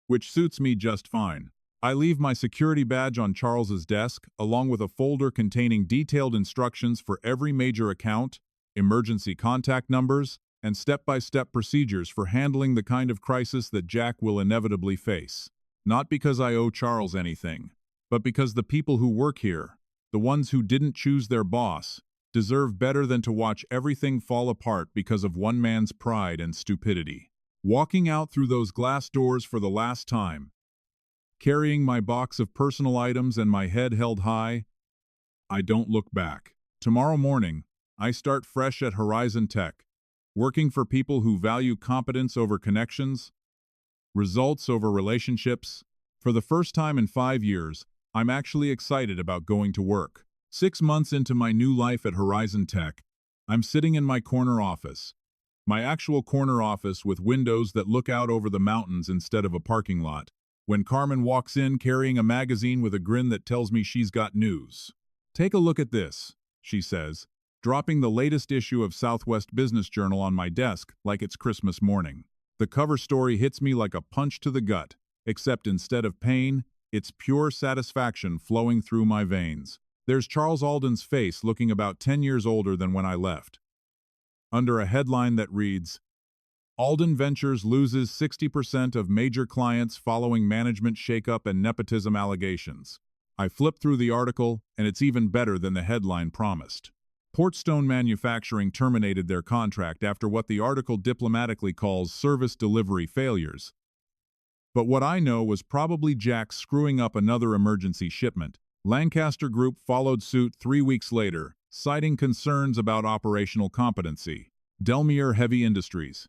which suits me just fine. I leave my security badge on Charles's desk, along with a folder containing detailed instructions for every major account, emergency contact numbers, and step-by-step procedures for handling the kind of crisis that Jack will inevitably face. Not because I owe Charles anything, but because the people who work here, the ones who didn't choose their boss, deserve better than to watch everything fall apart because of one man's pride and stupidity. Walking out through those glass doors for the last time, carrying my box of personal items and my head held high, I don't look back. Tomorrow morning, I start fresh at Horizon Tech, working for people who value competence over connections, results over relationships. For the first time in 5 years, I'm actually excited about going to work. 6 months into my new life at Horizon Tech, I'm sitting in my corner office. My actual corner office with windows that look out over the mountains instead of a parking lot, when Carmen walks in carrying a magazine with a grin that tells me she's got news. Take a look at this, she says, dropping the latest issue of Southwest Business Journal on my desk like it's Christmas morning. The cover story hits me like a punch to the gut, except instead of pain, it's pure satisfaction flowing through my veins. There's Charles Alden's face looking about 10 years older than when I left. Under a headline that reads, Alden Ventures loses 60% of major clients following management shakeup and nepotism allegations. I flip through the article, and it's even better than the headline promised. Portstone Manufacturing terminated their contract after what the article diplomatically calls service delivery failures. But what I know was probably Jack screwing up another emergency shipment. Lancaster Group followed suit 3 weeks later, citing concerns about operational competency. Delmier Heavy Industries.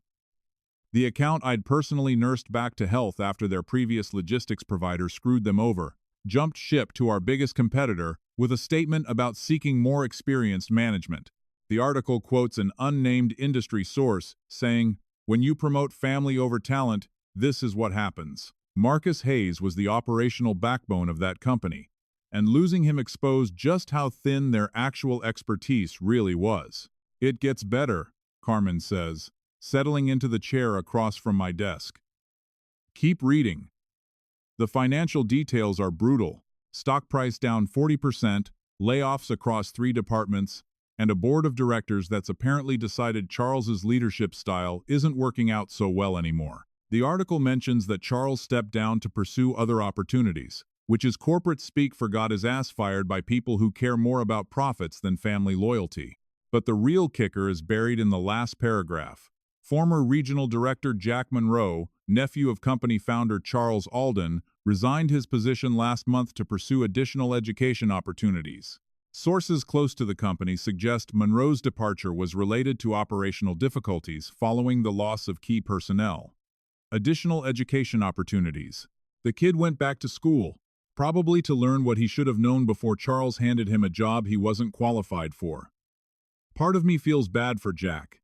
The account I'd personally nursed back to health after their previous logistics provider screwed them over, jumped ship to our biggest competitor with a statement about seeking more experienced management. The article quotes an unnamed industry source, saying, "When you promote family over talent, this is what happens." Marcus Hayes was the operational backbone of that company, and losing him exposed just how thin their actual expertise really was. It gets better, Carmen says, settling into the chair across from my desk. Keep reading. The financial details are brutal. Stock price down 40%, layoffs across 3 departments, and a board of directors that's apparently decided Charles's leadership style isn't working out so well anymore. The article mentions that Charles stepped down to pursue other opportunities, which is corporate speak for got his ass fired by people who care more about profits than family loyalty. But the real kicker is buried in the last paragraph. Former regional director Jack Monroe, nephew of company founder Charles Alden, resigned his position last month to pursue additional education opportunities. Sources close to the company suggest Monroe's departure was related to operational difficulties following the loss of key personnel. Additional education opportunities. The kid went back to school, probably to learn what he should have known before Charles handed him a job he wasn't qualified for. Part of me feels bad for Jack.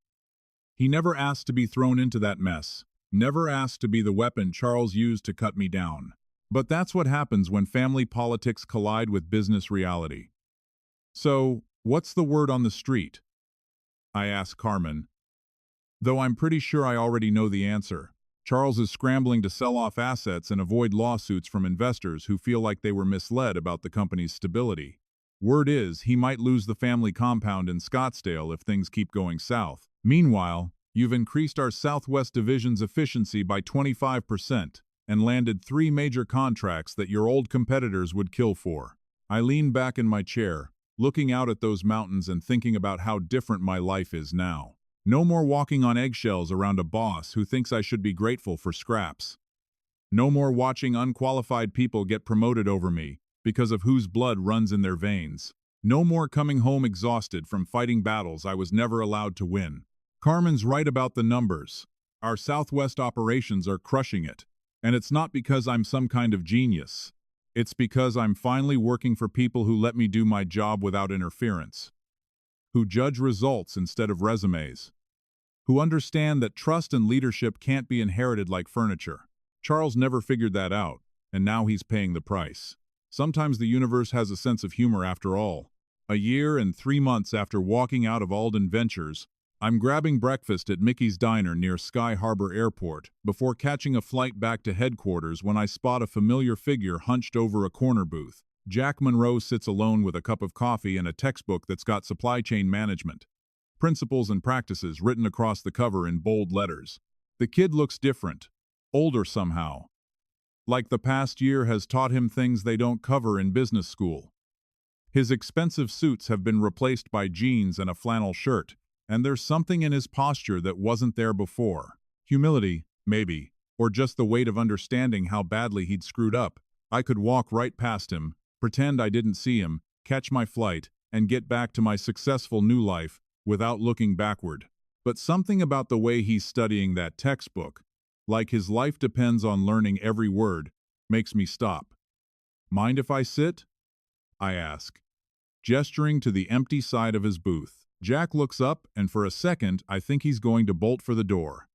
He never asked to be thrown into that mess, never asked to be the weapon Charles used to cut me down. But that's what happens when family politics collide with business reality. So, what's the word on the street? I ask Carmen. Though I'm pretty sure I already know the answer. Charles is scrambling to sell off assets and avoid lawsuits from investors who feel like they were misled about the company's stability. Word is he might lose the family compound in Scottsdale if things keep going south. Meanwhile, you've increased our Southwest Division's efficiency by 25% and landed 3 major contracts that your old competitors would kill for. I lean back in my chair, looking out at those mountains and thinking about how different my life is now. No more walking on eggshells around a boss who thinks I should be grateful for scraps. No more watching unqualified people get promoted over me because of whose blood runs in their veins. No more coming home exhausted from fighting battles I was never allowed to win. Carmen's right about the numbers. Our Southwest operations are crushing it. And it's not because I'm some kind of genius. It's because I'm finally working for people who let me do my job without interference, who judge results instead of resumes, who understand that trust and leadership can't be inherited like furniture. Charles never figured that out, and now he's paying the price. Sometimes the universe has a sense of humor after all. A year and 3 months after walking out of Alden Ventures, I'm grabbing breakfast at Mickey's Diner near Sky Harbor Airport before catching a flight back to headquarters when I spot a familiar figure hunched over a corner booth. Jack Monroe sits alone with a cup of coffee and a textbook that's got supply chain management principles and practices written across the cover in bold letters. The kid looks different, older somehow. Like the past year has taught him things they don't cover in business school. His expensive suits have been replaced by jeans and a flannel shirt, and there's something in his posture that wasn't there before. Humility, maybe, or just the weight of understanding how badly he'd screwed up. I could walk right past him, pretend I didn't see him, catch my flight, and get back to my successful new life without looking backward. But something about the way he's studying that textbook, like his life depends on learning every word, makes me stop. Mind if I sit? I ask, gesturing to the empty side of his booth. Jack looks up, and for a second I think he's going to bolt for the door.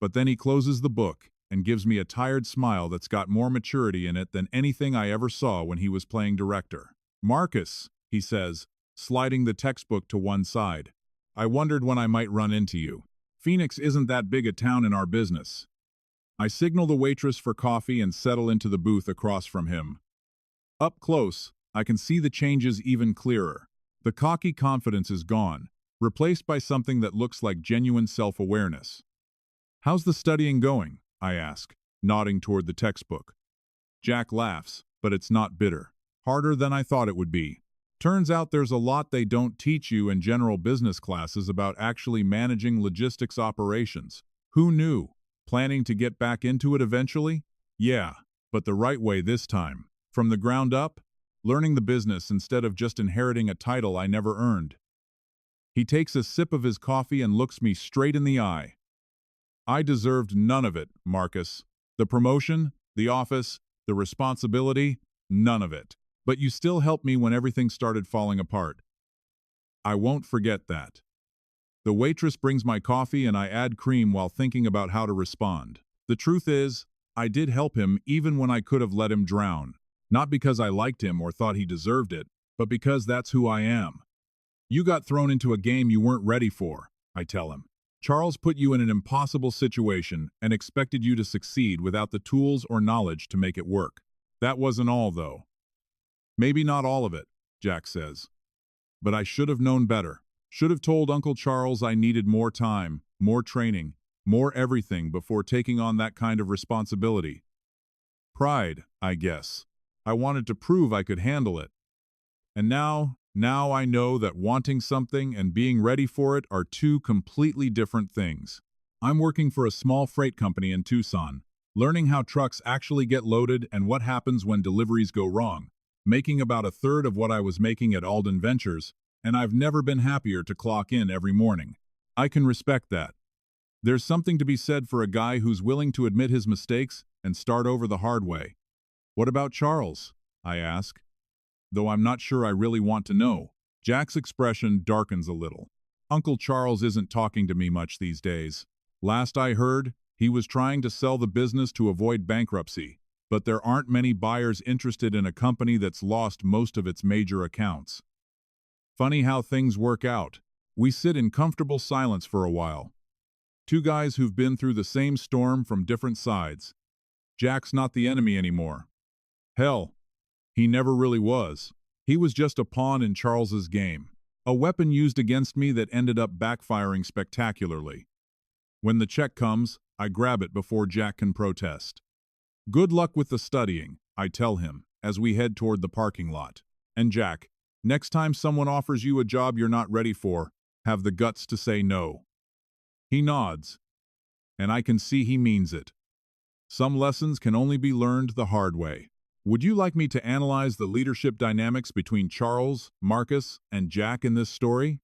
But then he closes the book and gives me a tired smile that's got more maturity in it than anything I ever saw when he was playing director. "Marcus," he says, sliding the textbook to one side, "I wondered when I might run into you. Phoenix isn't that big a town in our business." I signal the waitress for coffee and settle into the booth across from him. Up close, I can see the changes even clearer. The cocky confidence is gone, replaced by something that looks like genuine self-awareness. "How's the studying going?" I ask, nodding toward the textbook. Jack laughs, but it's not bitter. "Harder than I thought it would be. Turns out there's a lot they don't teach you in general business classes about actually managing logistics operations. Who knew? Planning to get back into it eventually? Yeah, but the right way this time. From the ground up? Learning the business instead of just inheriting a title I never earned." He takes a sip of his coffee and looks me straight in the eye. "I deserved none of it, Marcus. The promotion, the office, the responsibility, none of it. But you still helped me when everything started falling apart. I won't forget that." The waitress brings my coffee and I add cream while thinking about how to respond. The truth is, I did help him even when I could have let him drown. Not because I liked him or thought he deserved it, but because that's who I am. "You got thrown into a game you weren't ready for," I tell him. Charles put you in an impossible situation and expected you to succeed without the tools or knowledge to make it work. That wasn't all, though. Maybe not all of it, Jack says. But I should have known better. Should have told Uncle Charles I needed more time, more training, more everything before taking on that kind of responsibility. Pride, I guess. I wanted to prove I could handle it. And now I know that wanting something and being ready for it are two completely different things. I'm working for a small freight company in Tucson, learning how trucks actually get loaded and what happens when deliveries go wrong, making about a third of what I was making at Alden Ventures, and I've never been happier to clock in every morning. I can respect that. There's something to be said for a guy who's willing to admit his mistakes and start over the hard way. What about Charles? I ask. Though I'm not sure I really want to know. Jack's expression darkens a little. Uncle Charles isn't talking to me much these days. Last I heard, he was trying to sell the business to avoid bankruptcy, but there aren't many buyers interested in a company that's lost most of its major accounts. Funny how things work out. We sit in comfortable silence for a while. Two guys who've been through the same storm from different sides. Jack's not the enemy anymore. Hell, he never really was. He was just a pawn in Charles's game. A weapon used against me that ended up backfiring spectacularly. When the check comes, I grab it before Jack can protest. Good luck with the studying, I tell him, as we head toward the parking lot. And Jack, next time someone offers you a job you're not ready for, have the guts to say no. He nods, and I can see he means it. Some lessons can only be learned the hard way. Would you like me to analyze the leadership dynamics between Charles, Marcus, and Jack in this story?